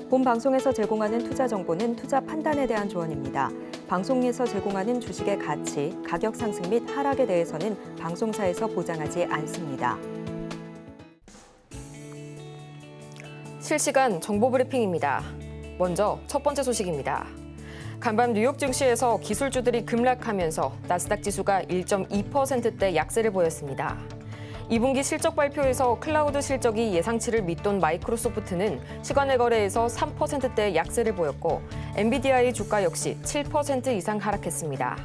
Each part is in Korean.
본 방송에서 제공하는 투자 정보는 투자 판단에 대한 조언입니다. 방송에서 제공하는 주식의 가치, 가격 상승 및 하락에 대해서는 방송사에서 보장하지 않습니다. 실시간 정보 브리핑입니다. 먼저 첫 번째 소식입니다. 간밤 뉴욕 증시에서 기술주들이 급락하면서 나스닥 지수가 1.2%대 약세를 보였습니다. 2분기 실적 발표에서 클라우드 실적이 예상치를 밑돈 마이크로소프트는 시간의 거래에서 3%대 약세를 보였고 엔비디아의 주가 역시 7% 이상 하락했습니다.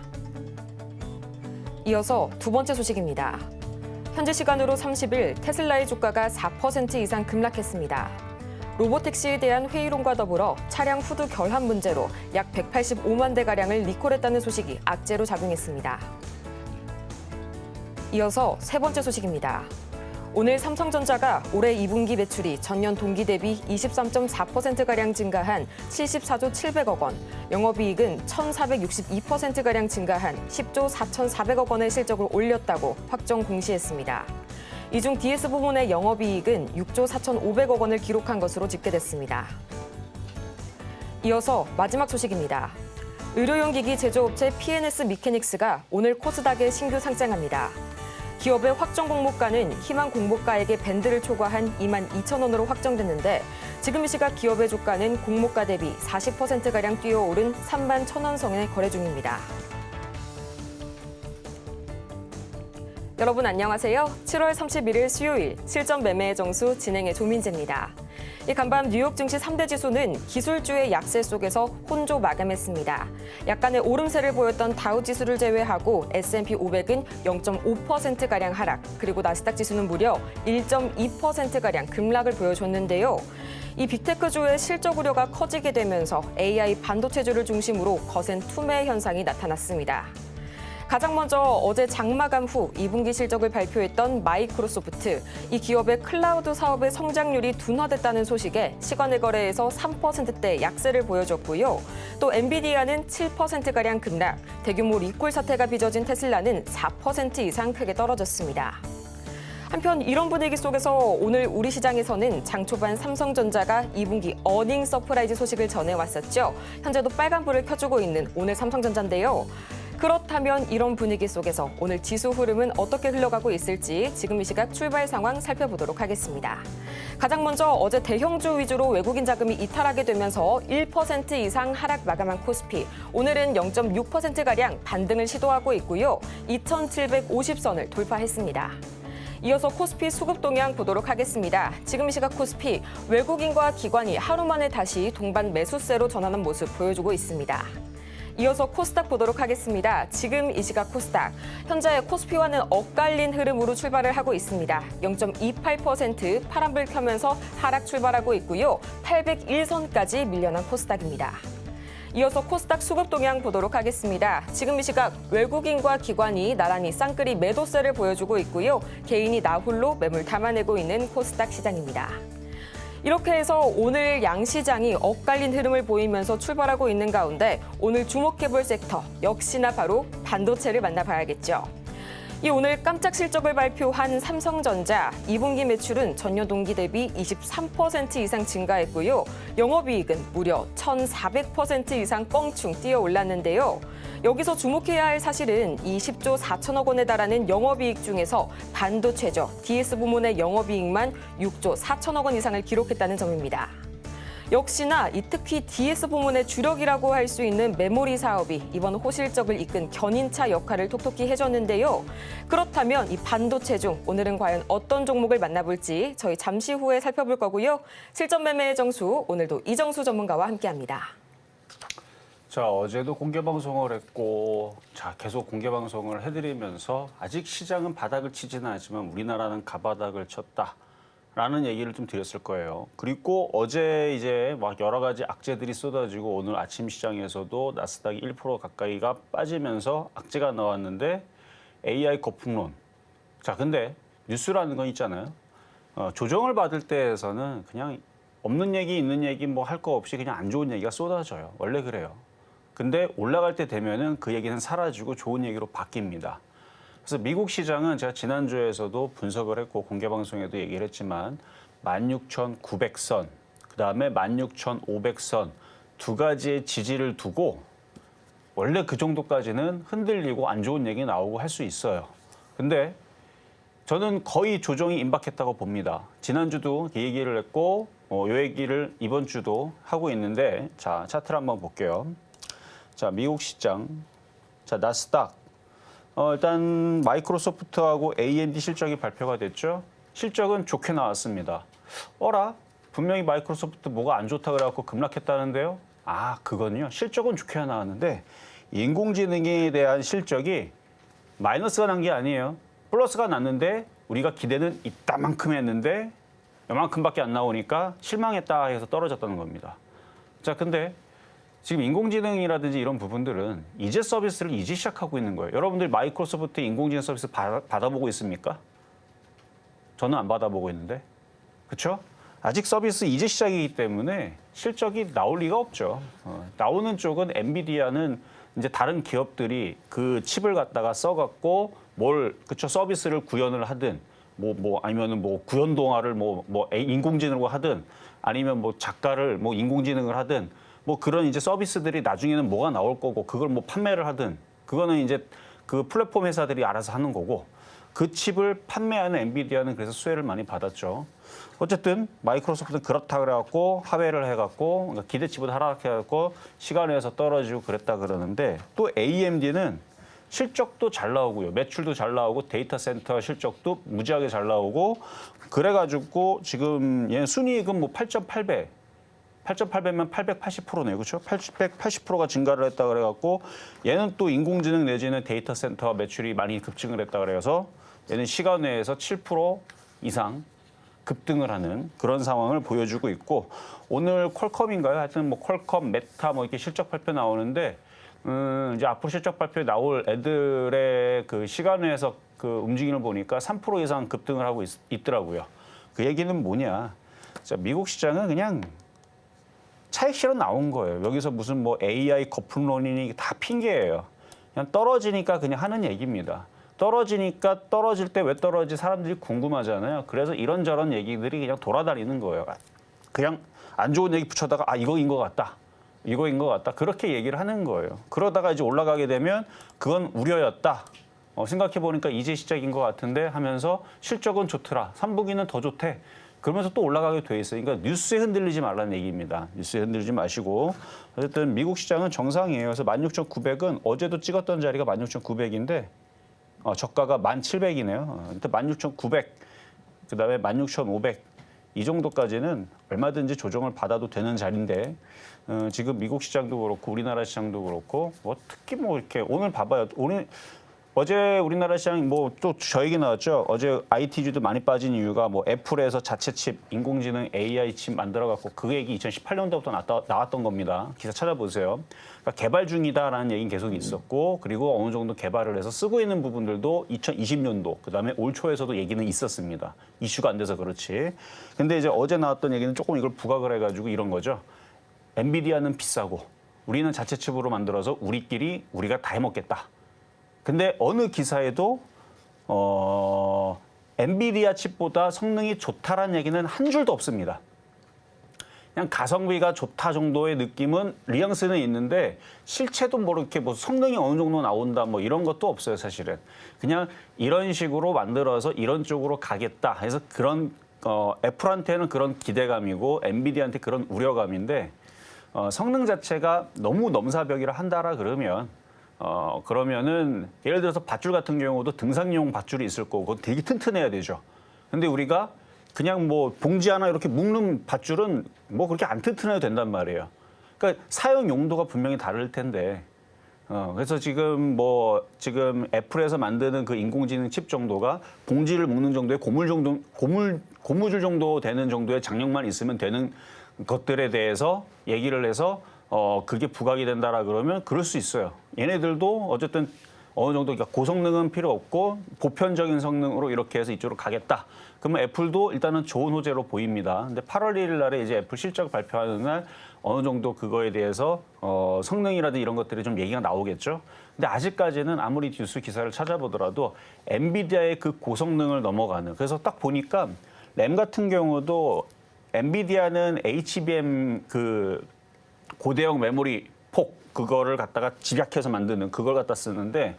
이어서 두 번째 소식입니다. 현지 시간으로 30일 테슬라의 주가가 4% 이상 급락했습니다. 로보택시에 대한 회의론과 더불어 차량 후드 결함 문제로 약 185만 대가량을 리콜했다는 소식이 악재로 작용했습니다. 이어서 세 번째 소식입니다. 오늘 삼성전자가 올해 2분기 매출이 전년 동기 대비 23.4%가량 증가한 74조 700억 원, 영업이익은 1,462%가량 증가한 10조 4,400억 원의 실적을 올렸다고 확정 공시했습니다. 이 중 DS 부문의 영업이익은 6조 4,500억 원을 기록한 것으로 집계됐습니다. 이어서 마지막 소식입니다. 의료용 기기 제조업체 PNS 미케닉스가 오늘 코스닥에 신규 상장합니다. 기업의 확정 공모가는 희망 공모가액의 밴드를 초과한 22,000원으로 확정됐는데 지금 이 시각 기업의 주가는 공모가 대비 40%가량 뛰어오른 31,000원 선에 거래 중입니다. 여러분 안녕하세요. 7월 31일 수요일 실전 매매의 정수 진행의 조민재입니다. 이 간밤 뉴욕 증시 3대 지수는 기술주의 약세 속에서 혼조 마감했습니다. 약간의 오름세를 보였던 다우 지수를 제외하고 S&P 500은 0.5%가량 하락, 그리고 나스닥 지수는 무려 1.2%가량 급락을 보여줬는데요. 이 빅테크주의 실적 우려가 커지게 되면서 AI 반도체주를 중심으로 거센 투매 현상이 나타났습니다. 가장 먼저 어제 장마감 후 2분기 실적을 발표했던 마이크로소프트. 이 기업의 클라우드 사업의 성장률이 둔화됐다는 소식에 시간의 거래에서 3%대 약세를 보여줬고요. 또 엔비디아는 7%가량 급락, 대규모 리콜 사태가 빚어진 테슬라는 4% 이상 크게 떨어졌습니다. 한편 이런 분위기 속에서 오늘 우리 시장에서는 장 초반 삼성전자가 2분기 어닝 서프라이즈 소식을 전해왔었죠. 현재도 빨간불을 켜주고 있는 오늘 삼성전자인데요. 그렇다면 이런 분위기 속에서 오늘 지수 흐름은 어떻게 흘러가고 있을지 지금 이 시각 출발 상황 살펴보도록 하겠습니다. 가장 먼저 어제 대형주 위주로 외국인 자금이 이탈하게 되면서 1% 이상 하락 마감한 코스피. 오늘은 0.6%가량 반등을 시도하고 있고요. 2,750선을 돌파했습니다. 이어서 코스피 수급 동향 보도록 하겠습니다. 지금 이 시각 코스피 외국인과 기관이 하루 만에 다시 동반 매수세로 전환한 모습 보여주고 있습니다. 이어서 코스닥 보도록 하겠습니다. 지금 이 시각 코스닥. 현재 코스피와는 엇갈린 흐름으로 출발을 하고 있습니다. 0.28% 파란불 켜면서 하락 출발하고 있고요. 801선까지 밀려난 코스닥입니다. 이어서 코스닥 수급 동향 보도록 하겠습니다. 지금 이 시각 외국인과 기관이 나란히 쌍끌이 매도세를 보여주고 있고요. 개인이 나홀로 매물 담아내고 있는 코스닥 시장입니다. 이렇게 해서 오늘 양시장이 엇갈린 흐름을 보이면서 출발하고 있는 가운데 오늘 주목해볼 섹터 역시나 바로 반도체를 만나봐야겠죠. 이 오늘 깜짝 실적을 발표한 삼성전자 2분기 매출은 전년 동기 대비 23% 이상 증가했고요. 영업이익은 무려 1,400% 이상 껑충 뛰어올랐는데요. 여기서 주목해야 할 사실은 이 10조 4천억 원에 달하는 영업이익 중에서 반도체죠. DS 부문의 영업이익만 6조 4천억 원 이상을 기록했다는 점입니다. 역시나 특히 DS 부문의 주력이라고 할 수 있는 메모리 사업이 이번 호실적을 이끈 견인차 역할을 톡톡히 해줬는데요. 그렇다면 이 반도체 중 오늘은 과연 어떤 종목을 만나볼지 저희 잠시 후에 살펴볼 거고요. 실전 매매의 정수, 오늘도 이정수 전문가와 함께합니다. 자, 어제도 공개 방송을 했고, 자, 계속 공개 방송을 해드리면서 아직 시장은 바닥을 치지는 않지만 우리나라는 가바닥을 쳤다. 라는 얘기를 좀 드렸을 거예요. 그리고 어제 이제 막 여러 가지 악재들이 쏟아지고 오늘 아침 시장에서도 나스닥이 1% 가까이가 빠지면서 악재가 나왔는데 AI 거품론. 자, 근데 뉴스라는 건 있잖아요. 조정을 받을 때에서는 그냥 없는 얘기, 있는 얘기 뭐 할 거 없이 그냥 안 좋은 얘기가 쏟아져요. 원래 그래요. 근데 올라갈 때 되면은 그 얘기는 사라지고 좋은 얘기로 바뀝니다. 그래서 미국 시장은 제가 지난주에서도 분석을 했고 공개 방송에도 얘기를 했지만 16,900선, 그다음에 16,500선 두 가지의 지지를 두고 원래 그 정도까지는 흔들리고 안 좋은 얘기 나오고 할 수 있어요. 근데 저는 거의 조정이 임박했다고 봅니다. 지난주도 이 얘기를 했고 이 얘기를 이번 주도 하고 있는데 자, 차트를 한번 볼게요. 자, 미국 시장. 자, 나스닥. 일단 마이크로소프트하고 AMD 실적이 발표가 됐죠. 실적은 좋게 나왔습니다. 분명히 마이크로소프트 뭐가 안 좋다 그래갖고 급락했다는데요. 그건요. 실적은 좋게 나왔는데 인공지능에 대한 실적이 마이너스가 난 게 아니에요. 플러스가 났는데 우리가 기대는 이따만큼 했는데 요만큼밖에 안 나오니까 실망했다 해서 떨어졌다는 겁니다. 자, 근데 지금 인공지능이라든지 이런 부분들은 이제 서비스를 이제 시작하고 있는 거예요. 여러분들 마이크로소프트 인공지능 서비스 받아보고 있습니까? 저는 안 받아보고 있는데. 그렇죠? 아직 서비스 이제 시작이기 때문에 실적이 나올 리가 없죠. 나오는 쪽은 엔비디아는 이제 다른 기업들이 그 칩을 갖다가 써갖고 그쵸, 서비스를 구현을 하든 아니면은 구현 동화를 인공지능으로 하든 아니면 작가를 인공지능을 하든 그런 이제 서비스들이 나중에는 뭐가 나올 거고 그걸 판매를 하든 그거는 이제 그 플랫폼 회사들이 알아서 하는 거고 그 칩을 판매하는 엔비디아는 그래서 수혜를 많이 받았죠. 어쨌든 마이크로소프트는 그렇다 그래갖고 하회를 해갖고 그러니까 기대치보다 하락해갖고 시간에서 떨어지고 그랬다 그러는데 또 AMD는 실적도 잘 나오고요. 매출도 잘 나오고 데이터 센터 실적도 무지하게 잘 나오고 그래가지고 지금 얘는 순이익은 8,800. 8,800면 880%네요. 그렇죠? 880%가 증가를 했다 그래갖고 얘는 또 인공지능 내지는 데이터 센터 매출이 많이 급증을 했다 그래서 얘는 시간 내에서 7% 이상 급등을 하는 그런 상황을 보여주고 있고 오늘 퀄컴인가요? 하여튼 퀄컴, 메타 이렇게 실적 발표 나오는데 이제 앞으로 실적 발표에 나올 애들의 그 시간에서 그 움직임을 보니까 3% 이상 급등을 하고 있더라고요. 그 얘기는 뭐냐? 자, 미국 시장은 그냥 차익실현 나온 거예요. 여기서 무슨 AI 거품론이니 다 핑계예요. 그냥 떨어지니까 그냥 하는 얘기입니다. 떨어지니까 떨어질 때 왜 떨어지 사람들이 궁금하잖아요. 그래서 이런저런 얘기들이 그냥 돌아다니는 거예요. 그냥 안 좋은 얘기 붙여다가 이거인 것 같다. 이거인 것 같다. 그렇게 얘기를 하는 거예요. 그러다가 이제 올라가게 되면 그건 우려였다. 생각해보니까 이제 시작인 것 같은데 하면서 실적은 좋더라. 3분기는 더 좋대. 그러면서 또 올라가게 돼 있어요. 그러니까 뉴스에 흔들리지 말라는 얘기입니다. 뉴스에 흔들리지 마시고. 어쨌든 미국 시장은 정상이에요. 그래서 16,900은 어제도 찍었던 자리가 16,900인데 저가가 1,700이네요. 일단 16,900, 그다음에 16,500 이 정도까지는 얼마든지 조정을 받아도 되는 자리인데 지금 미국 시장도 그렇고 우리나라 시장도 그렇고 특히 이렇게 오늘 봐봐요. 어제 우리나라 시장 또 저 얘기 나왔죠. 어제 IT주도 많이 빠진 이유가 애플에서 자체 칩, 인공지능 AI 칩 만들어갖고 그 얘기 2018년도부터 나왔던 겁니다. 기사 찾아보세요. 그러니까 개발 중이다라는 얘기는 계속 있었고 그리고 어느 정도 개발을 해서 쓰고 있는 부분들도 2020년도 그다음에 올 초에서도 얘기는 있었습니다. 이슈가 안 돼서 그렇지. 근데 이제 어제 나왔던 얘기는 조금 이걸 부각을 해가지고 이런 거죠. 엔비디아는 비싸고 우리는 자체 칩으로 만들어서 우리가 다 해먹겠다. 근데 어느 기사에도 엔비디아 칩보다 성능이 좋다라는 얘기는 한 줄도 없습니다. 그냥 가성비가 좋다 정도의 느낌은 뉘앙스는 있는데 실체도 이렇게 성능이 어느 정도 나온다 이런 것도 없어요, 사실은. 그냥 이런 식으로 만들어서 이런 쪽으로 가겠다 해서 그런 애플한테는 그런 기대감이고 엔비디아한테 그런 우려감인데 성능 자체가 너무 넘사벽이라 한다라 그러면은 예를 들어서 밧줄 같은 경우도 등산용 밧줄이 있을 거고 그건 되게 튼튼해야 되죠. 근데 우리가 그냥 봉지 하나 이렇게 묶는 밧줄은 그렇게 안 튼튼해도 된단 말이에요. 그러니까 사용 용도가 분명히 다를 텐데. 그래서 지금 애플에서 만드는 그 인공지능 칩 정도가 봉지를 묶는 정도의 고무줄 정도 되는 정도의 장력만 있으면 되는 것들에 대해서 얘기를 해서 그게 부각이 된다라 그러면 그럴 수 있어요. 얘네들도 어쨌든 어느 정도 고성능은 필요 없고 보편적인 성능으로 이렇게 해서 이쪽으로 가겠다. 그러면 애플도 일단은 좋은 호재로 보입니다. 근데 8월 1일 날에 이제 애플 실적 발표하는 날 어느 정도 그거에 대해서 성능이라든지 이런 것들이 좀 얘기가 나오겠죠. 근데 아직까지는 아무리 뉴스 기사를 찾아보더라도 엔비디아의 그 고성능을 넘어가는. 그래서 딱 보니까 램 같은 경우도 엔비디아는 HBM 그 고대형 메모리 폭 그거를 갖다가 집약해서 만드는 그걸 갖다 쓰는데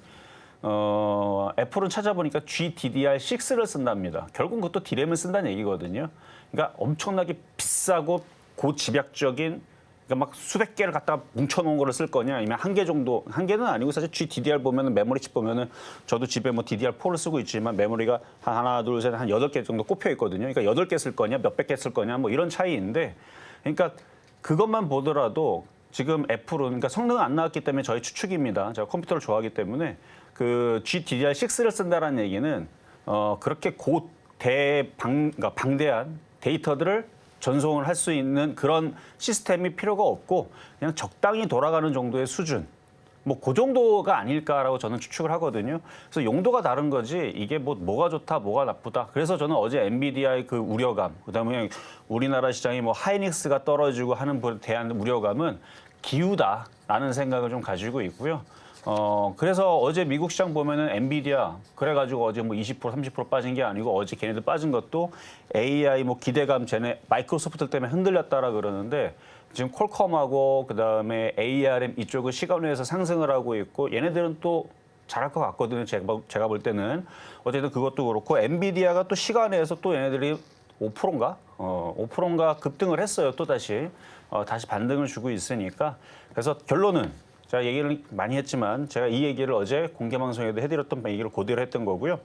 애플은 찾아보니까 GDDR6를 쓴답니다. 결국 그것도 D램을 쓴다는 얘기거든요. 그러니까 엄청나게 비싸고 고집약적인 그러니까 막 수백 개를 갖다가 뭉쳐놓은 거를 쓸 거냐 아니면 한 개 정도 한 개는 아니고 사실 GDDR 보면은 메모리 칩 보면은 저도 집에 뭐 DDR4를 쓰고 있지만 메모리가 하나 둘 셋 한 8개 정도 꼽혀 있거든요. 그러니까 8개 쓸 거냐 몇백 개 쓸 거냐 뭐 이런 차이인데 그러니까 그것만 보더라도 지금 애플은 그러니까 성능은 안 나왔기 때문에 저희 추측입니다. 제가 컴퓨터를 좋아하기 때문에 그 GDDR6를 쓴다라는 얘기는 그렇게 그러니까 방대한 데이터들을 전송을 할 수 있는 그런 시스템이 필요가 없고 그냥 적당히 돌아가는 정도의 수준. 뭐 그 정도가 아닐까라고 저는 추측을 하거든요. 그래서 용도가 다른 거지 이게 뭐가 좋다, 뭐가 나쁘다. 그래서 저는 어제 엔비디아의 그 우려감, 그다음에 우리나라 시장이 뭐 하이닉스가 떨어지고 하는 것에 대한 우려감은 기우다라는 생각을 좀 가지고 있고요. 그래서 어제 미국 시장 보면은 엔비디아 그래가지고 어제 뭐 20% 30% 빠진 게 아니고 어제 걔네들 빠진 것도 AI 뭐 기대감 쟤네 마이크로소프트 때문에 흔들렸다라 그러는데 지금 퀄컴하고 그다음에 ARM 이쪽은 시간외에서 상승을 하고 있고 얘네들은 또 잘할 것 같거든요. 제가 볼 때는 어쨌든 그것도 그렇고 엔비디아가 또 시간외에서 또 얘네들이 5%인가 5%인가 급등을 했어요. 또 다시 반등을 주고 있으니까 그래서 결론은 제가 얘기를 많이 했지만 제가 이 얘기를 어제 공개 방송에도 해드렸던 얘기를 그대로 했던 거고요.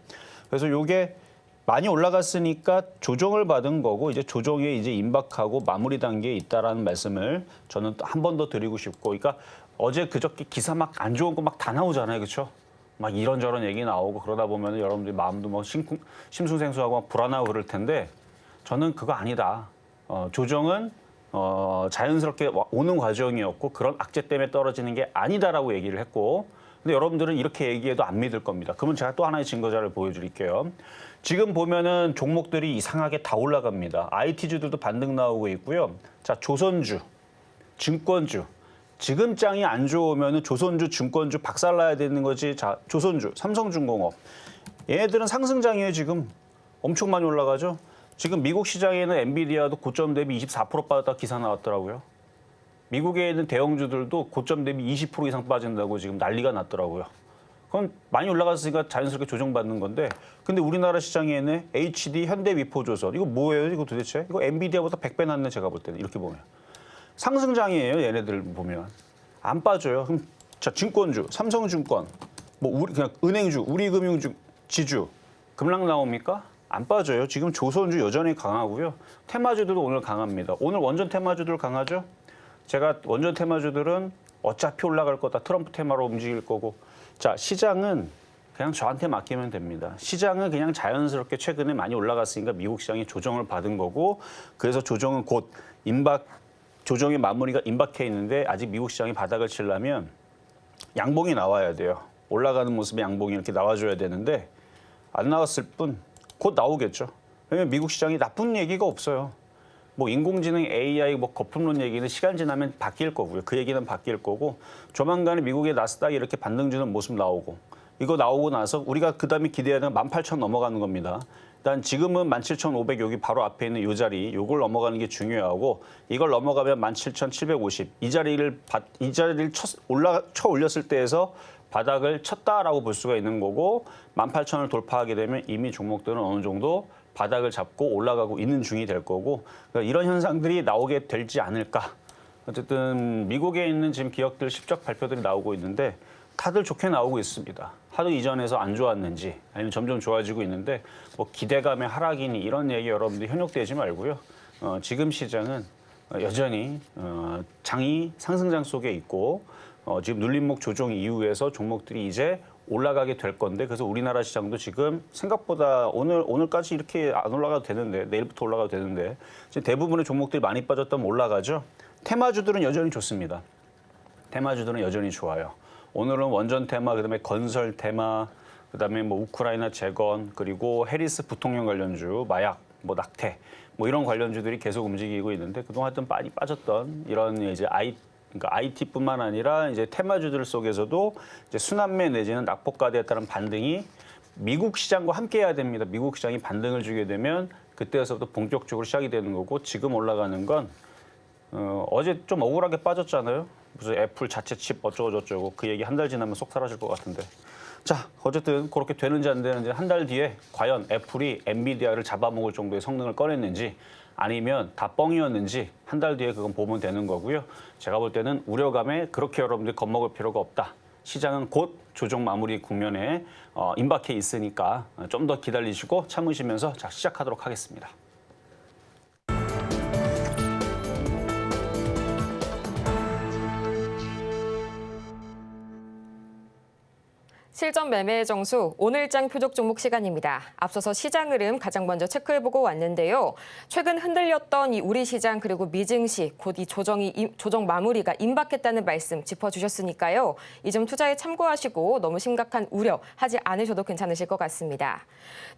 그래서 이게 많이 올라갔으니까 조정을 받은 거고 이제 조정에 이제 임박하고 마무리 단계에 있다라는 말씀을 저는 한 번 더 드리고 싶고, 그러니까 어제 그저께 기사 막 안 좋은 거 막 다 나오잖아요, 그렇죠? 막 이런저런 얘기 나오고 그러다 보면 여러분들이 마음도 막 심쿵생숭하고 막 불안하고 그럴 텐데 저는 그거 아니다. 조정은 자연스럽게 오는 과정이었고 그런 악재 때문에 떨어지는 게 아니다라고 얘기를 했고, 근데 여러분들은 이렇게 얘기해도 안 믿을 겁니다. 그러면 제가 또 하나의 증거자를 보여드릴게요. 지금 보면은 종목들이 이상하게 다 올라갑니다. IT주들도 반등 나오고 있고요. 자, 조선주, 증권주. 지금 장이 안 좋으면은 조선주, 증권주 박살나야 되는 거지. 자, 조선주, 삼성중공업. 얘네들은 상승장이에요, 지금. 엄청 많이 올라가죠. 지금 미국 시장에는 엔비디아도 고점 대비 24% 빠졌다 기사 나왔더라고요. 미국에 있는 대형주들도 고점 대비 20% 이상 빠진다고 지금 난리가 났더라고요. 그건 많이 올라갔으니까 자연스럽게 조정받는 건데, 근데 우리나라 시장에는 HD, 현대위포조선, 이거 뭐예요? 이거 도대체? 이거 엔비디아보다 100배 낫네, 제가 볼 때는. 이렇게 보면. 상승장이에요, 얘네들 보면. 안 빠져요. 그럼 자, 증권주, 삼성증권, 뭐 그냥 은행주, 우리금융주, 지주, 급락 나옵니까? 안 빠져요. 지금 조선주 여전히 강하고요. 테마주들도 오늘 강합니다. 오늘 원전 테마주들 강하죠? 제가 원전 테마주들은 어차피 올라갈 거다. 트럼프 테마로 움직일 거고. 자, 시장은 그냥 저한테 맡기면 됩니다. 시장은 그냥 자연스럽게 최근에 많이 올라갔으니까 미국 시장이 조정을 받은 거고, 그래서 조정은 곧 조정의 마무리가 임박해 있는데 아직 미국 시장이 바닥을 치려면 양봉이 나와야 돼요. 올라가는 모습의 양봉이 이렇게 나와줘야 되는데 안 나왔을 뿐 곧 나오겠죠. 왜냐면 미국 시장이 나쁜 얘기가 없어요. 뭐 인공지능, AI, 뭐 거품론 얘기는 시간 지나면 바뀔 거고요. 그 얘기는 바뀔 거고, 조만간에 미국의 나스닥이 이렇게 반등 주는 모습 나오고, 이거 나오고 나서 우리가 그다음에 기대하는 18,000 넘어가는 겁니다. 일단 지금은 17,500 여기 바로 앞에 있는 이 자리, 요걸 넘어가는 게 중요하고, 이걸 넘어가면 17,750 이 자리를 쳐 올렸을 때에서 바닥을 쳤다라고 볼 수가 있는 거고, 18,000을 돌파하게 되면 이미 종목들은 어느 정도 바닥을 잡고 올라가고 있는 중이 될 거고, 그러니까 이런 현상들이 나오게 될지 않을까. 어쨌든 미국에 있는 지금 기업들 실적 발표들이 나오고 있는데 다들 좋게 나오고 있습니다. 하도 이전에서 안 좋았는지 아니면 점점 좋아지고 있는데 뭐 기대감의 하락이니 이런 얘기 여러분들이 현혹되지 말고요. 지금 시장은 여전히 장이 상승장 속에 있고, 지금 눌림목 조정 이후에서 종목들이 이제 올라가게 될 건데, 그래서 우리나라 시장도 지금 생각보다 오늘까지 이렇게 안 올라가도 되는데, 내일부터 올라가도 되는데, 지금 대부분의 종목들이 많이 빠졌다면 올라가죠. 테마주들은 여전히 좋습니다. 테마주들은 여전히 좋아요. 오늘은 원전 테마, 그다음에 건설 테마, 그다음에 뭐 우크라이나 재건, 그리고 해리스 부통령 관련주, 마약, 뭐 낙태, 뭐 이런 관련주들이 계속 움직이고 있는데, 그동안 좀 많이 빠졌던 이런 이제 그러니까 IT뿐만 아니라 이제 테마주들 속에서도 이제 순환매 내지는 낙폭과대에 따른 반등이 미국 시장과 함께 해야 됩니다. 미국 시장이 반등을 주게 되면 그때서부터 본격적으로 시작이 되는 거고 지금 올라가는 건 어제 좀 억울하게 빠졌잖아요. 무슨 애플 자체 칩 어쩌고 저쩌고 그 얘기 한 달 지나면 쏙 사라질 것 같은데. 자, 어쨌든 그렇게 되는지 안 되는지 한 달 뒤에 과연 애플이 엔비디아를 잡아먹을 정도의 성능을 꺼냈는지 아니면 다 뻥이었는지 한 달 뒤에 그건 보면 되는 거고요. 제가 볼 때는 우려감에 그렇게 여러분들이 겁먹을 필요가 없다. 시장은 곧 조정 마무리 국면에 임박해 있으니까 좀 더 기다리시고 참으시면서 자, 시작하도록 하겠습니다. 실전 매매의 정수, 오늘장 표적 종목 시간입니다. 앞서서 시장 흐름 가장 먼저 체크해보고 왔는데요. 최근 흔들렸던 이 우리 시장 그리고 미증시, 곧 이 조정 마무리가 임박했다는 말씀 짚어주셨으니까요. 이 점 투자에 참고하시고 너무 심각한 우려 하지 않으셔도 괜찮으실 것 같습니다.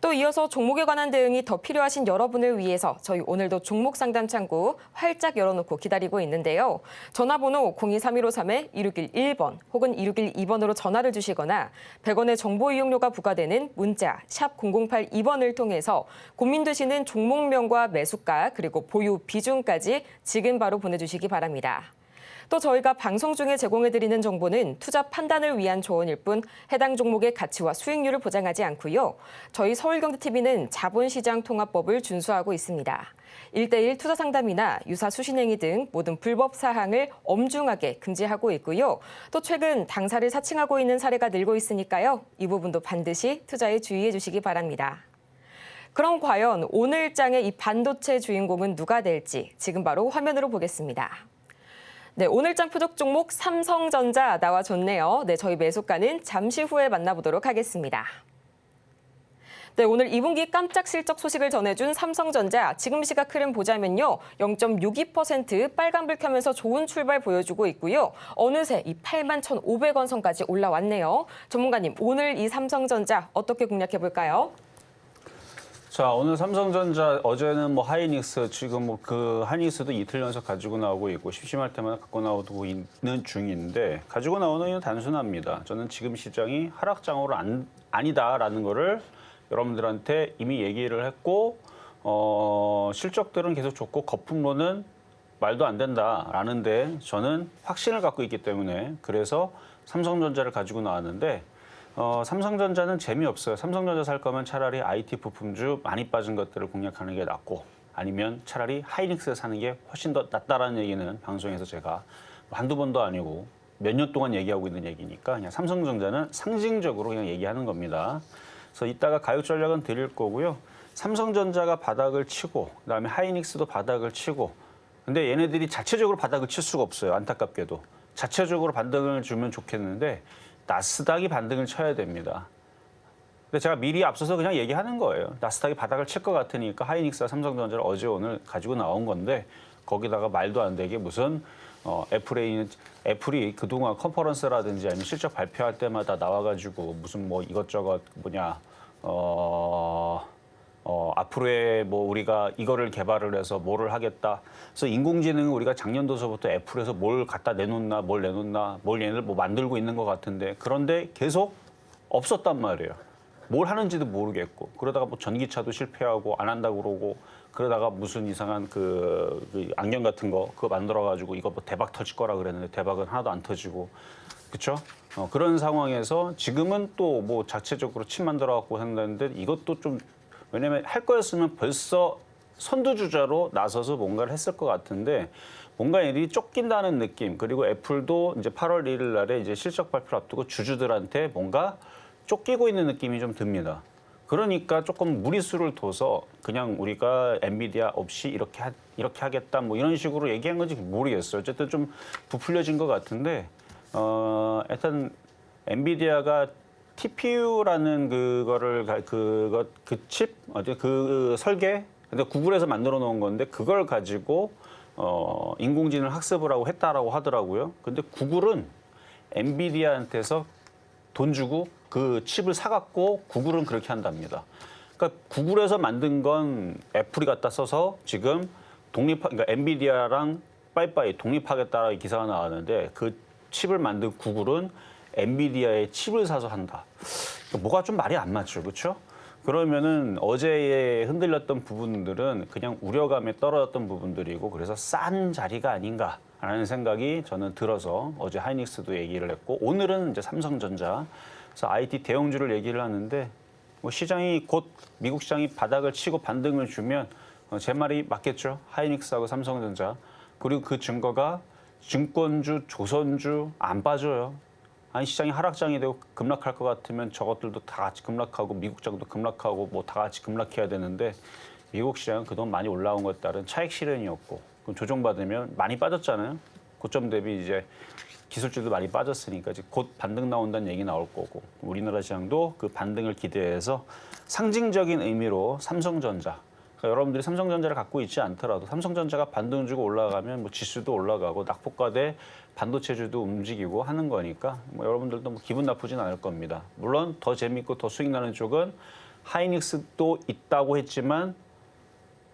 또 이어서 종목에 관한 대응이 더 필요하신 여러분을 위해서 저희 오늘도 종목 상담 창구 활짝 열어놓고 기다리고 있는데요. 전화번호 023153-2611번 혹은 2612번으로 전화를 주시거나 100원의 정보 이용료가 부과되는 문자 샵 0082번을 통해서 고민되시는 종목명과 매수가 그리고 보유 비중까지 지금 바로 보내주시기 바랍니다. 또 저희가 방송 중에 제공해드리는 정보는 투자 판단을 위한 조언일 뿐 해당 종목의 가치와 수익률을 보장하지 않고요. 저희 서울경제TV는 자본시장통합법을 준수하고 있습니다. 1:1 투자 상담이나 유사 수신행위 등 모든 불법 사항을 엄중하게 금지하고 있고요. 또 최근 당사를 사칭하고 있는 사례가 늘고 있으니까요. 이 부분도 반드시 투자에 주의해 주시기 바랍니다. 그럼 과연 오늘장의 이 반도체 주인공은 누가 될지 지금 바로 화면으로 보겠습니다. 네, 오늘장 표적 종목 삼성전자 나와줬네요. 네, 저희 매수가는 잠시 후에 만나보도록 하겠습니다. 네, 오늘 2분기 깜짝 실적 소식을 전해준 삼성전자 지금 시각 흐름 보자면요. 0.62% 빨간불 켜면서 좋은 출발 보여주고 있고요. 어느새 이 81,500원 선까지 올라왔네요. 전문가님, 오늘 이 삼성전자 어떻게 공략해볼까요? 자, 오늘 삼성전자 어제는 뭐 하이닉스 지금 뭐 그 하이닉스도 이틀 연속 가지고 나오고 있고 심심할 때마다 갖고 나오고 있는 중인데 가지고 나오는 이유는 단순합니다. 저는 지금 시장이 하락장으로 아니다라는 거를 여러분들한테 이미 얘기를 했고 실적들은 계속 좋고 거품론은 말도 안 된다라는데 저는 확신을 갖고 있기 때문에 그래서 삼성전자를 가지고 나왔는데 삼성전자는 재미없어요. 삼성전자 살 거면 차라리 IT 부품주 많이 빠진 것들을 공략하는 게 낫고 아니면 차라리 하이닉스 사는 게 훨씬 더 낫다라는 얘기는 방송에서 제가 한두 번도 아니고 몇 년 동안 얘기하고 있는 얘기니까 그냥 삼성전자는 상징적으로 그냥 얘기하는 겁니다. 그래서 이따가 가격 전략은 드릴 거고요. 삼성전자가 바닥을 치고 그다음에 하이닉스도 바닥을 치고 근데 얘네들이 자체적으로 바닥을 칠 수가 없어요. 안타깝게도. 자체적으로 반등을 주면 좋겠는데 나스닥이 반등을 쳐야 됩니다. 근데 제가 미리 앞서서 그냥 얘기하는 거예요. 나스닥이 바닥을 칠 것 같으니까 하이닉스와 삼성전자를 어제 오늘 가지고 나온 건데 거기다가 말도 안 되게 무슨 애플이 그동안 컨퍼런스라든지 아니면 실적 발표할 때마다 나와가지고 무슨 뭐 이것저것 앞으로의 뭐 우리가 이거를 개발을 해서 뭐를 하겠다. 그래서 인공지능은 우리가 작년도서부터 애플에서 뭘 갖다 내놓나, 뭘 얘네들 뭐 만들고 있는 것 같은데 그런데 계속 없었단 말이에요. 뭘 하는지도 모르겠고 그러다가 뭐 전기차도 실패하고 안 한다고 그러고 그러다가 무슨 이상한 그 안경 같은 거 그거 만들어가지고 이거 뭐 대박 터질 거라 그랬는데 대박은 하나도 안 터지고 그렇죠? 그런 상황에서 지금은 또 뭐 자체적으로 칩 만들어갖고 한다는데 이것도 좀 왜냐면 할 거였으면 벌써 선두주자로 나서서 뭔가를 했을 것 같은데 뭔가 일이 쫓긴다는 느낌 그리고 애플도 이제 8월 1일 날에 이제 실적 발표를 앞두고 주주들한테 뭔가 쫓기고 있는 느낌이 좀 듭니다. 그러니까 조금 무리수를 둬서 그냥 우리가 엔비디아 없이 이렇게 하겠다 뭐 이런 식으로 얘기한 건지 모르겠어요. 어쨌든 좀 부풀려진 것 같은데 일단 엔비디아가 TPU라는 그 칩, 그 설계, 근데 구글에서 만들어 놓은 건데 그걸 가지고 인공지능을 학습을 하고 했다라고 하더라고요. 근데 구글은 엔비디아한테서 돈 주고 그 칩을 사갖고 구글은 그렇게 한답니다. 그러니까 구글에서 만든 건 애플이 갖다 써서 지금 그러니까 엔비디아랑 빠이빠이 독립하겠다라는 기사가 나왔는데 그 칩을 만든 구글은 엔비디아의 칩을 사서 한다. 뭐가 좀 말이 안 맞죠, 그렇죠? 그러면은 어제에 흔들렸던 부분들은 그냥 우려감에 떨어졌던 부분들이고 그래서 싼 자리가 아닌가라는 생각이 저는 들어서 어제 하이닉스도 얘기를 했고 오늘은 이제 삼성전자 그래서 IT 대형주를 얘기를 하는데 뭐 시장이 곧 미국 시장이 바닥을 치고 반등을 주면 제 말이 맞겠죠. 하이닉스하고 삼성전자 그리고 그 증거가 증권주, 조선주 안 빠져요. 아니 시장이 하락장이 되고 급락할 것 같으면 저것들도 다 같이 급락하고 미국장도 급락하고 뭐 다 같이 급락해야 되는데 미국 시장은 그동안 많이 올라온 것에 따른 차익 실현이었고 그럼 조정받으면 많이 빠졌잖아요. 고점 대비 이제 기술주도 많이 빠졌으니까 이제 곧 반등 나온다는 얘기 나올 거고 우리나라 시장도 그 반등을 기대해서 상징적인 의미로 삼성전자 그러니까 여러분들이 삼성전자를 갖고 있지 않더라도 삼성전자가 반등 주고 올라가면 뭐 지수도 올라가고 낙폭과대 반도체주도 움직이고 하는 거니까 뭐 여러분들도 뭐 기분 나쁘진 않을 겁니다. 물론 더 재밌고 더 수익 나는 쪽은 하이닉스도 있다고 했지만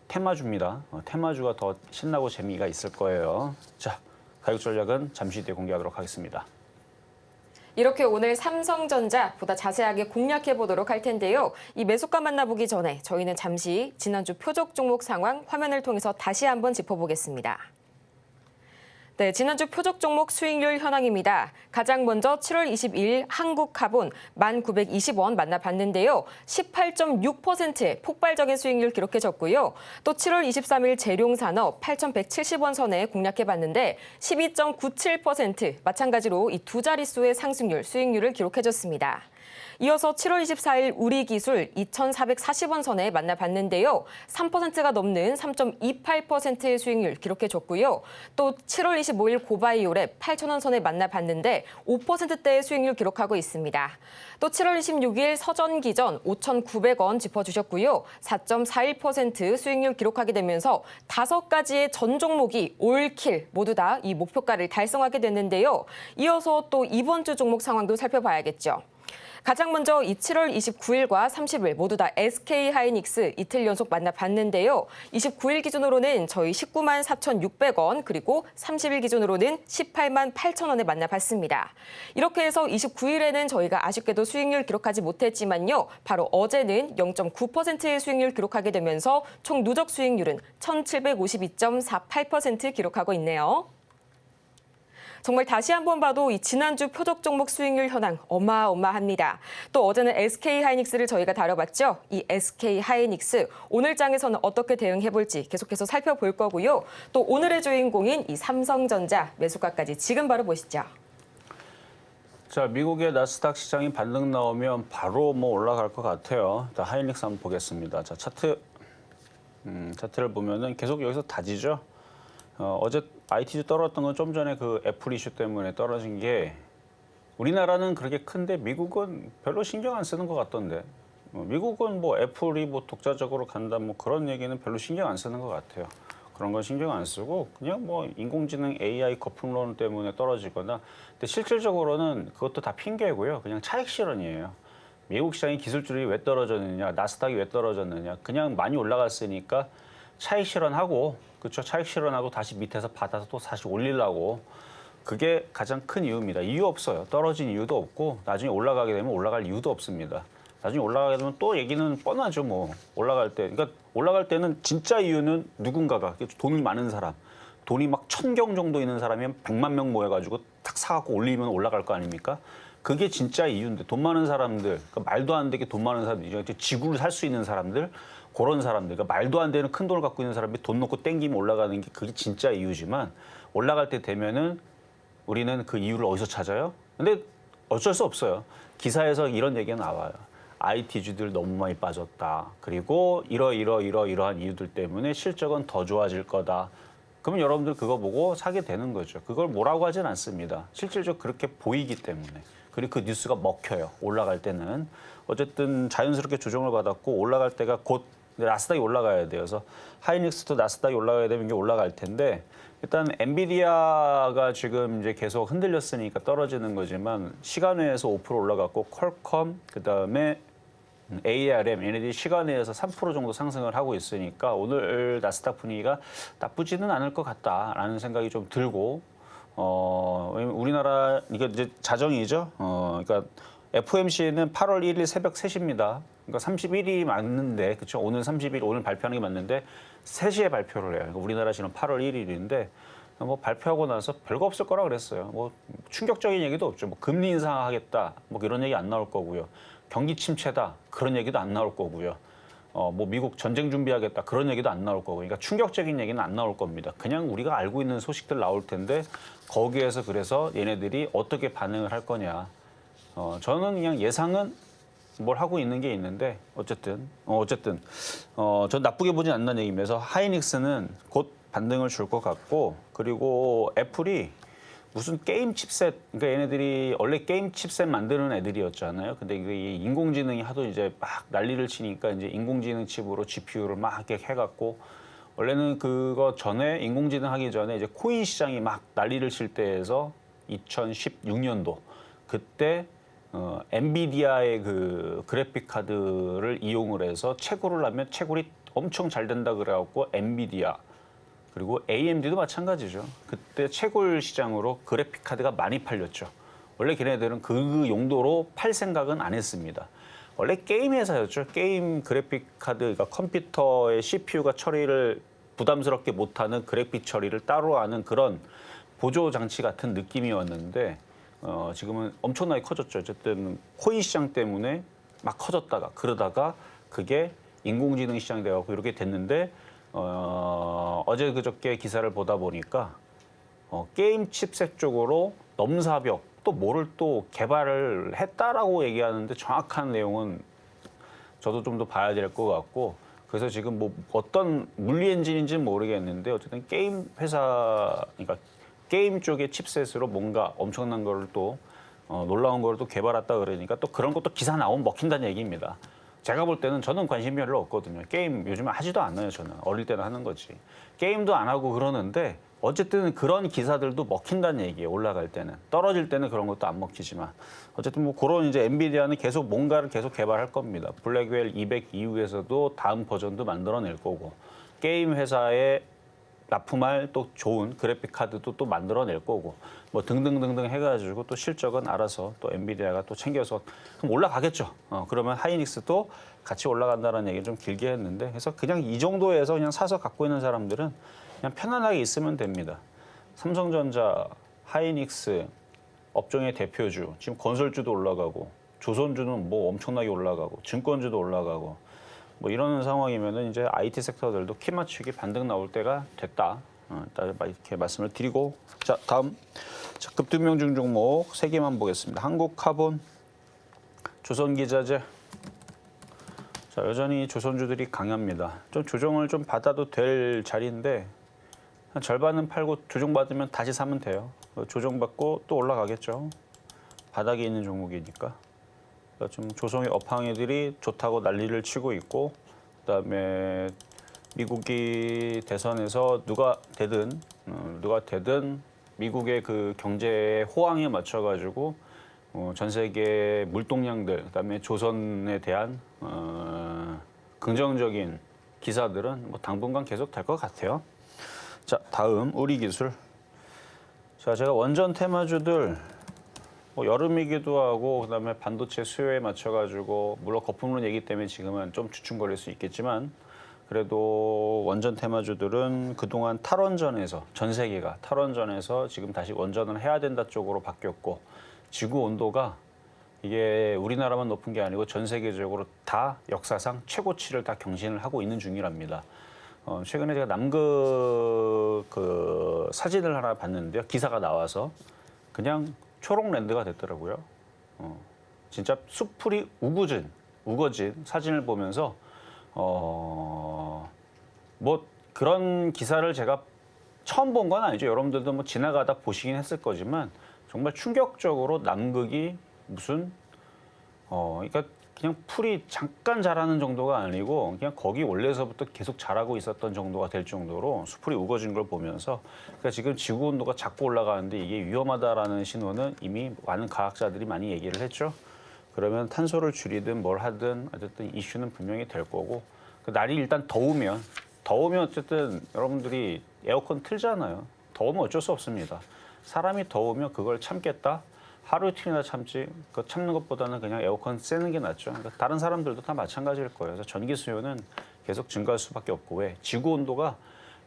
테마주입니다. 테마주가 더 신나고 재미가 있을 거예요. 자, 가격 전략은 잠시 뒤에 공개하도록 하겠습니다. 이렇게 오늘 삼성전자 보다 자세하게 공략해 보도록 할 텐데요. 이 매수가 만나보기 전에 저희는 잠시 지난주 표적 종목 상황 화면을 통해서 다시 한번 짚어보겠습니다. 네, 지난주 표적 종목 수익률 현황입니다. 가장 먼저 7월 22일 한국카본 1,920원 만나봤는데요. 18.6%의 폭발적인 수익률 기록해졌고요. 또 7월 23일 재룡산업 8,170원 선에 공략해봤는데 12.97% 마찬가지로 이 두 자릿수의 상승률, 수익률을 기록해줬습니다. 이어서 7월 24일 우리기술 2,440원 선에 만나봤는데요. 3%가 넘는 3.28%의 수익률 기록해줬고요. 또 7월 25일 고바이오랩 8,000원 선에 만나봤는데 5%대의 수익률 기록하고 있습니다. 또 7월 26일 서전기전 5,900원 짚어주셨고요. 4.41% 수익률 기록하게 되면서 5가지의 전 종목이 올킬 모두 다 이 목표가를 달성하게 됐는데요. 이어서 또 이번 주 종목 상황도 살펴봐야겠죠. 가장 먼저 이 7월 29일과 30일 모두 다 SK 하이닉스 이틀 연속 만나봤는데요. 29일 기준으로는 저희 19만 4,600원 그리고 30일 기준으로는 18만 8,000원에 만나봤습니다. 이렇게 해서 29일에는 저희가 아쉽게도 수익률 기록하지 못했지만요. 바로 어제는 0.9%의 수익률 기록하게 되면서 총 누적 수익률은 1,752.48% 기록하고 있네요. 정말 다시 한번 봐도 이 지난주 표적 종목 수익률 현황 어마어마합니다. 또 어제는 SK 하이닉스를 저희가 다뤄봤죠. 이 SK 하이닉스 오늘 장에서는 어떻게 대응해볼지 계속해서 살펴볼 거고요. 또 오늘의 주인공인 이 삼성전자 매수가까지 지금 바로 보시죠. 자, 미국의 나스닥 시장이 반등 나오면 바로 뭐 올라갈 것 같아요. 일단 하이닉스 한번 보겠습니다. 자, 차트를 보면은 계속 여기서 다지죠. 어제 IT주 떨어졌던 건 좀 전에 그 애플 이슈 때문에 떨어진 게 우리나라는 그렇게 큰데 미국은 별로 신경 안 쓰는 것 같던데. 미국은 뭐 애플이 뭐 독자적으로 간다 뭐 그런 얘기는 별로 신경 안 쓰는 것 같아요. 그런 건 신경 안 쓰고 그냥 뭐 인공지능 AI 거품론 때문에 떨어지거나 근데 실질적으로는 그것도 다 핑계고요. 그냥 차익 실현이에요. 미국 시장의 기술주들이 왜 떨어졌느냐, 나스닥이 왜 떨어졌느냐, 그냥 많이 올라갔으니까 차익 실현하고 그렇죠. 차익 실현하고 다시 밑에서 받아서 또 다시 올리려고 그게 가장 큰 이유입니다. 이유 없어요. 떨어진 이유도 없고 나중에 올라가게 되면 올라갈 이유도 없습니다. 나중에 올라가게 되면 또 얘기는 뻔하죠. 뭐 올라갈 때. 그러니까 올라갈 때는 진짜 이유는 누군가가 돈이 많은 사람, 돈이 막 1,000경 정도 있는 사람이 100만 명 모여가지고 탁 사갖고 올리면 올라갈 거 아닙니까? 그게 진짜 이유인데 돈 많은 사람들, 그러니까 말도 안 되게 돈 많은 사람들, 지구를 살 수 있는 사람들 그런 사람들, 그러니까 말도 안 되는 큰 돈을 갖고 있는 사람이 돈 놓고 땡기면 올라가는 게 그게 진짜 이유지만 올라갈 때 되면은 우리는 그 이유를 어디서 찾아요? 근데 어쩔 수 없어요. 기사에서 이런 얘기가 나와요. IT주들 너무 많이 빠졌다. 그리고 이러한 이유들 때문에 실적은 더 좋아질 거다. 그러면 여러분들 그거 보고 사게 되는 거죠. 그걸 뭐라고 하진 않습니다. 실질적으로 그렇게 보이기 때문에. 그리고 그 뉴스가 먹혀요. 올라갈 때는. 어쨌든 자연스럽게 조정을 받았고 올라갈 때가 곧 나스닥이 올라가야 돼요. 그래서 하이닉스도 나스닥이 올라가야 되면 이게 올라갈 텐데 일단 엔비디아가 지금 이제 계속 흔들렸으니까 떨어지는 거지만 시간외에서 5% 올라갔고 퀄컴 그다음에 ARM 얘네들이 시간외에서 3% 정도 상승을 하고 있으니까 오늘 나스닥 분위기가 나쁘지는 않을 것 같다라는 생각이 좀 들고 왜냐면 우리나라 이게 이제 자정이죠. 그러니까 FOMC는 8월 1일 새벽 3시입니다. 그러니까 31일이 맞는데, 그렇죠? 오늘 30일, 오늘 발표하는 게 맞는데 3시에 발표를 해요. 그러니까 우리나라 시는 8월 1일인데 뭐 발표하고 나서 별거 없을 거라 그랬어요. 뭐 충격적인 얘기도 없죠. 뭐 금리 인상하겠다, 뭐 이런 얘기 안 나올 거고요. 경기 침체다, 그런 얘기도 안 나올 거고요. 뭐 미국 전쟁 준비하겠다, 그런 얘기도 안 나올 거고. 그러니까 충격적인 얘기는 안 나올 겁니다. 그냥 우리가 알고 있는 소식들 나올 텐데 거기에서 그래서 얘네들이 어떻게 반응을 할 거냐. 저는 그냥 예상은 뭘 하고 있는 게 있는데 어쨌든 전 나쁘게 보진 않는 얘기면서 하이닉스는 곧 반등을 줄 것 같고, 그리고 애플이 무슨 게임 칩셋, 그러니까 얘네들이 원래 게임 칩셋 만드는 애들이었잖아요. 근데 이게 인공지능이 하도 이제 막 난리를 치니까 이제 인공지능 칩으로 GPU를 막 이렇게 해갖고, 원래는 그거 전에 인공지능 하기 전에 이제 코인 시장이 막 난리를 칠 때에서 2016년도 그때 엔비디아의 그 그래픽 카드를 이용을 해서 채굴을 하면 채굴이 엄청 잘 된다 그래갖고 엔비디아, 그리고 AMD도 마찬가지죠. 그때 채굴 시장으로 그래픽 카드가 많이 팔렸죠. 원래 걔네들은 그 용도로 팔 생각은 안 했습니다. 원래 게임 회사였죠. 게임 그래픽 카드, 그러니까 컴퓨터의 CPU가 처리를 부담스럽게 못하는 그래픽 처리를 따로 하는 그런 보조 장치 같은 느낌이었는데 지금은 엄청나게 커졌죠. 어쨌든 코인 시장 때문에 막 커졌다가 그러다가 그게 인공지능 시장이 돼갖고 이렇게 됐는데 어제 그저께 기사를 보다 보니까 게임 칩셋 쪽으로 넘사벽 또 뭐를 또 개발을 했다라고 얘기하는데 정확한 내용은 저도 좀 더 봐야 될 것 같고, 그래서 지금 뭐 어떤 물리 엔진인지는 모르겠는데 어쨌든 게임 회사, 그러니까 게임 쪽의 칩셋으로 뭔가 엄청난 거를 또 놀라운 거를 또 개발했다 그러니까 또 그런 것도 기사 나오면 먹힌다는 얘기입니다. 제가 볼 때는 저는 관심이 별로 없거든요. 게임 요즘에 하지도 않아요, 저는. 어릴 때는 하는 거지. 게임도 안 하고 그러는데 어쨌든 그런 기사들도 먹힌다는 얘기예요, 올라갈 때는. 떨어질 때는 그런 것도 안 먹히지만. 어쨌든 뭐 그런 이제 엔비디아는 계속 뭔가를 계속 개발할 겁니다. 블랙웰 200 이후에서도 다음 버전도 만들어낼 거고, 게임 회사에 납품할 또 좋은 그래픽 카드도 또 만들어낼 거고, 뭐 등등등등 해가지고 또 실적은 알아서 또 엔비디아가 또 챙겨서 그럼 올라가겠죠. 그러면 하이닉스도 같이 올라간다는 얘기를 좀 길게 했는데, 그래서 그냥 이 정도에서 그냥 사서 갖고 있는 사람들은 그냥 편안하게 있으면 됩니다. 삼성전자, 하이닉스, 업종의 대표주, 지금 건설주도 올라가고, 조선주는 뭐 엄청나게 올라가고, 증권주도 올라가고, 뭐 이런 상황이면은 이제 IT 섹터들도 키 맞추기 반등 나올 때가 됐다. 이렇게 말씀을 드리고, 자 다음 급등명중 종목 3개만 보겠습니다. 한국카본, 조선기자재. 자 여전히 조선주들이 강합니다. 좀 조정을 좀 받아도 될 자리인데 한 절반은 팔고 조정받으면 다시 사면 돼요. 조정받고 또 올라가겠죠. 바닥에 있는 종목이니까. 좀 조선의 업황애들이 좋다고 난리를 치고 있고, 그다음에 미국이 대선에서 누가 되든 미국의 그 경제 호황에 맞춰가지고 전 세계 물동량들, 그다음에 조선에 대한 긍정적인 기사들은 뭐 당분간 계속 될 것 같아요. 자 다음 우리기술. 자 제가 원전 테마주들 뭐 여름이기도 하고 그다음에 반도체 수요에 맞춰가지고 물론 거품론 얘기 때문에 지금은 좀 주춤거릴 수 있겠지만 그래도 원전 테마주들은 그동안 탈원전에서 전 세계가 탈원전에서 지금 다시 원전을 해야 된다 쪽으로 바뀌었고, 지구 온도가 이게 우리나라만 높은 게 아니고 전 세계적으로 다 역사상 최고치를 다 경신을 하고 있는 중이랍니다. 최근에 제가 남극 그 사진을 하나 봤는데요. 기사가 나와서 그냥 초록랜드가 됐더라고요. 진짜 숲풀이 우거진 사진을 보면서 뭐 그런 기사를 제가 처음 본 건 아니죠. 여러분들도 뭐 지나가다 보시긴 했을 거지만 정말 충격적으로 남극이 무슨 그러니까 그냥 풀이 잠깐 자라는 정도가 아니고 그냥 거기 원래서부터 계속 자라고 있었던 정도가 될 정도로 숲풀이 우거진 걸 보면서, 그러니까 지금 지구 온도가 자꾸 올라가는데 이게 위험하다라는 신호는 이미 많은 과학자들이 많이 얘기를 했죠. 그러면 탄소를 줄이든 뭘 하든 어쨌든 이슈는 분명히 될 거고, 그 날이 일단 더우면 어쨌든 여러분들이 에어컨 틀잖아요. 더우면 어쩔 수 없습니다. 사람이 더우면 그걸 참겠다. 하루 이틀이나 참지 그 참는 것보다는 그냥 에어컨 쐬는 게 낫죠. 그러니까 다른 사람들도 다 마찬가지일 거예요. 그래서 전기 수요는 계속 증가할 수밖에 없고 왜 지구 온도가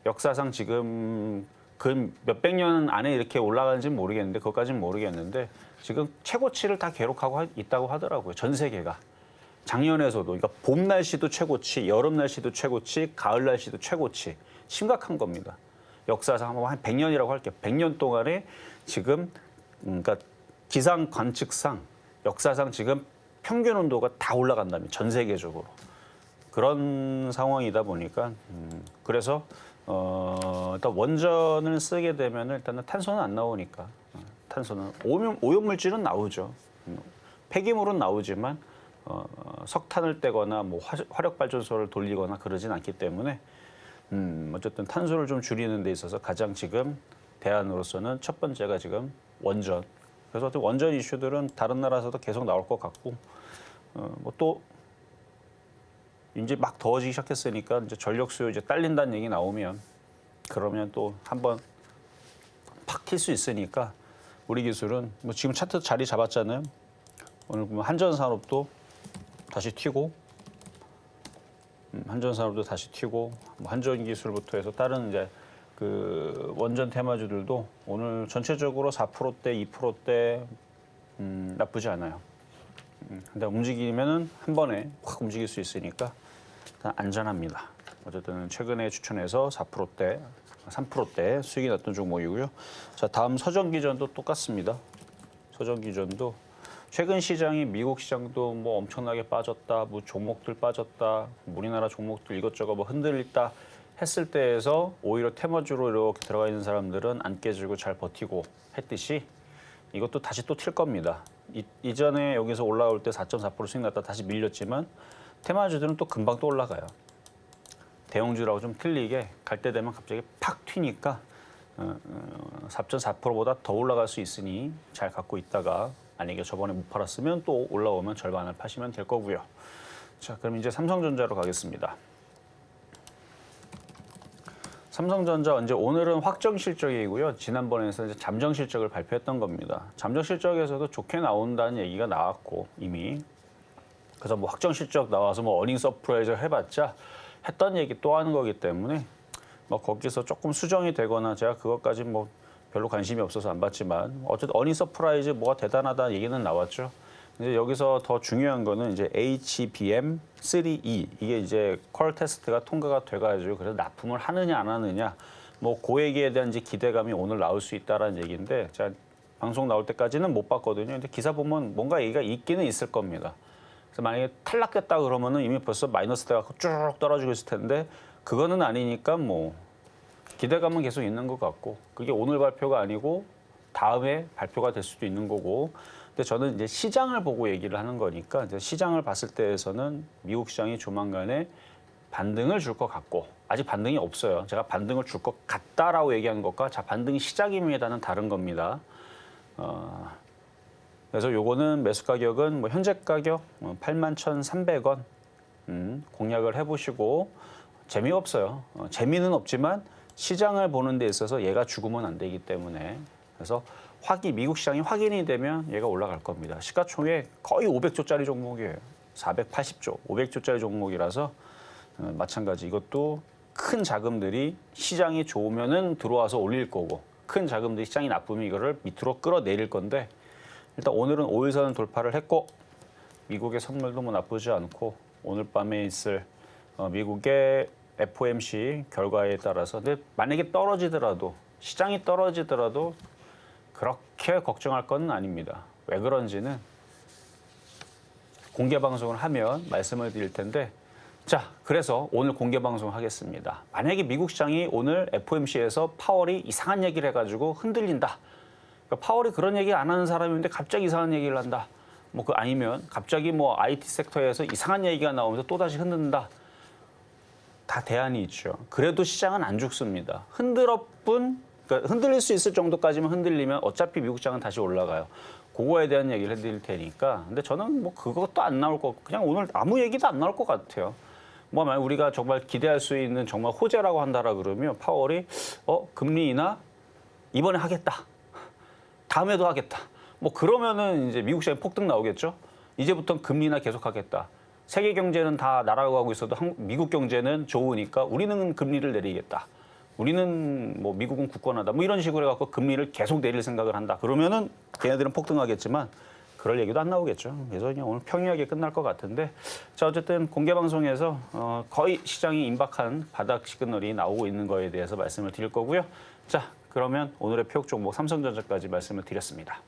역사상 지금 그 몇백 년 안에 이렇게 올라가는지는 모르겠는데 그것까지는 모르겠는데 지금 최고치를 다 기록하고 있다고 하더라고요. 전 세계가. 작년에서도 그러니까 봄 날씨도 최고치, 여름 날씨도 최고치, 가을 날씨도 최고치. 심각한 겁니다. 역사상 한 100년이라고 할게요. 100년 동안에 지금 그러니까 기상 관측상 역사상 지금 평균 온도가 다 올라간다면 전 세계적으로 그런 상황이다 보니까 그래서 일단 원전을 쓰게 되면 일단은 탄소는 안 나오니까 탄소는 오염물질은 나오죠. 폐기물은 나오지만 석탄을 떼거나 뭐 화력 발전소를 돌리거나 그러진 않기 때문에 어쨌든 탄소를 좀 줄이는 데 있어서 가장 지금 대안으로서는 첫 번째가 지금 원전. 그래서 원전 이슈들은 다른 나라에서도 계속 나올 것 같고 뭐 또 이제 막 더워지기 시작했으니까 이제 전력 수요 이제 딸린다는 얘기 나오면 그러면 또 한번 팍 튈 수 있으니까 우리 기술은 뭐 지금 차트 자리 잡았잖아요. 오늘 보면 한전산업도 다시 튀고 한전산업도 다시 튀고 뭐 한전기술부터 해서 다른 이제 그 원전 테마주들도 오늘 전체적으로 4%대, 2%대 나쁘지 않아요. 근데 움직이면은 한 번에 확 움직일 수 있으니까 안전합니다. 어쨌든 최근에 추천해서 4%대, 3%대 수익이 났던 종목이고요. 자, 다음 서전기전도 똑같습니다. 서전기전도 최근 시장이 미국 시장도 뭐 엄청나게 빠졌다, 뭐 종목들 빠졌다, 우리나라 종목들 이것저것 뭐 흔들렸다 했을 때에서 오히려 테마주로 이렇게 들어가 있는 사람들은 안 깨지고 잘 버티고 했듯이 이것도 다시 또 튈 겁니다. 이전에 여기서 올라올 때 4.4% 수익 났다 다시 밀렸지만 테마주들은 또 금방 또 올라가요. 대형주라고 좀 틀리게 갈 때 되면 갑자기 팍 튀니까 4.4%보다 더 올라갈 수 있으니 잘 갖고 있다가 만약에 저번에 못 팔았으면 또 올라오면 절반을 파시면 될 거고요. 자, 그럼 이제 삼성전자로 가겠습니다. 삼성전자 이제 오늘은 확정 실적이고요. 지난번에서 이제 잠정 실적을 발표했던 겁니다. 잠정 실적에서도 좋게 나온다는 얘기가 나왔고 이미 그래서 뭐 확정 실적 나와서 뭐 어닝 서프라이즈 해봤자 했던 얘기 또 하는 거기 때문에 뭐 거기서 조금 수정이 되거나 제가 그것까지 뭐 별로 관심이 없어서 안 봤지만 어쨌든 어닝 서프라이즈 뭐가 대단하다는 얘기는 나왔죠. 이제 여기서 더 중요한 거는 이제 HBM3E 이게 이제 퀄 테스트가 통과가 돼가지고 그래서 납품을 하느냐 안 하느냐 뭐 그 얘기에 대한 이제 기대감이 오늘 나올 수 있다라는 얘기인데 제가 방송 나올 때까지는 못 봤거든요. 근데 기사 보면 뭔가 얘기가 있기는 있을 겁니다. 그래서 만약에 탈락했다 그러면은 이미 벌써 마이너스 돼갖고 쭉 떨어지고 있을 텐데 그거는 아니니까 뭐 기대감은 계속 있는 것 같고 그게 오늘 발표가 아니고 다음에 발표가 될 수도 있는 거고. 근데 저는 이제 시장을 보고 얘기를 하는 거니까 이제 시장을 봤을 때에서는 미국 시장이 조만간에 반등을 줄 것 같고 아직 반등이 없어요. 제가 반등을 줄 것 같다라고 얘기하는 것과 자 반등이 시작입니다는 다른 겁니다. 그래서 요거는 매수 가격은 뭐 현재 가격 81,300원 공략을 해보시고 재미없어요. 재미는 없지만 시장을 보는 데 있어서 얘가 죽으면 안 되기 때문에 그래서 미국 시장이 확인이 되면 얘가 올라갈 겁니다. 시가총액 거의 500조짜리 종목이에요. 480조, 500조짜리 종목이라서 마찬가지 이것도 큰 자금들이 시장이 좋으면은 들어와서 올릴 거고 큰 자금들이 시장이 나쁘면 이거를 밑으로 끌어내릴 건데 일단 오늘은 5일선 돌파를 했고 미국의 선물도 뭐 나쁘지 않고 오늘 밤에 있을 미국의 FOMC 결과에 따라서 근데 만약에 떨어지더라도 시장이 떨어지더라도 그렇게 걱정할 건 아닙니다. 왜 그런지는 공개 방송을 하면 말씀을 드릴 텐데 자, 그래서 오늘 공개 방송 하겠습니다. 만약에 미국 시장이 오늘 FOMC에서 파월이 이상한 얘기를 해가지고 흔들린다. 그러니까 파월이 그런 얘기 안 하는 사람인데 갑자기 이상한 얘기를 한다. 뭐 그 아니면 갑자기 뭐 IT 섹터에서 이상한 얘기가 나오면서 또다시 흔든다. 다 대안이 있죠. 그래도 시장은 안 죽습니다. 그러니까 흔들릴 수 있을 정도까지만 흔들리면 어차피 미국 시장은 다시 올라가요. 그거에 대한 얘기를 해드릴 테니까. 근데 저는 뭐 그것도 안 나올 거 그냥 오늘 아무 얘기도 안 나올 것 같아요. 뭐 만약 우리가 정말 기대할 수 있는 정말 호재라고 한다라 그러면 파월이 금리 인하 이번에 하겠다. 다음에도 하겠다. 뭐 그러면은 이제 미국 시장에 폭등 나오겠죠. 이제부터는 금리나 계속하겠다. 세계 경제는 다 날아가고 있어도 미국 경제는 좋으니까 우리는 금리를 내리겠다. 우리는 뭐 미국은 굳건하다. 뭐 이런 식으로 해갖고 금리를 계속 내릴 생각을 한다. 그러면은 걔네들은 폭등하겠지만 그럴 얘기도 안 나오겠죠. 그래서 그냥 오늘 평이하게 끝날 것 같은데. 자, 어쨌든 공개 방송에서 거의 시장이 임박한 바닥 시그널이 나오고 있는 거에 대해서 말씀을 드릴 거고요. 자, 그러면 오늘의 표적 종목 삼성전자까지 말씀을 드렸습니다.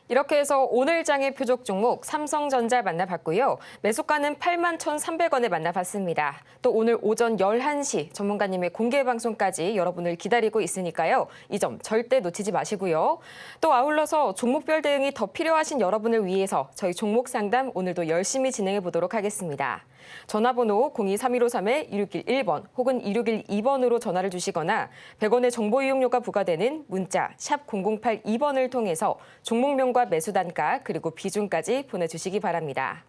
이렇게 해서 오늘 장의 표적 종목 삼성전자 만나봤고요. 매수가는 81,300원에 만나봤습니다. 또 오늘 오전 11시 전문가님의 공개 방송까지 여러분을 기다리고 있으니까요. 이 점 절대 놓치지 마시고요. 또 아울러서 종목별 대응이 더 필요하신 여러분을 위해서 저희 종목 상담 오늘도 열심히 진행해 보도록 하겠습니다. 전화번호 023153-2611번 혹은 2612번으로 전화를 주시거나 100원의 정보 이용료가 부과되는 문자 샵 0082번을 통해서 종목명과 매수 단가 그리고 비중까지 보내주시기 바랍니다.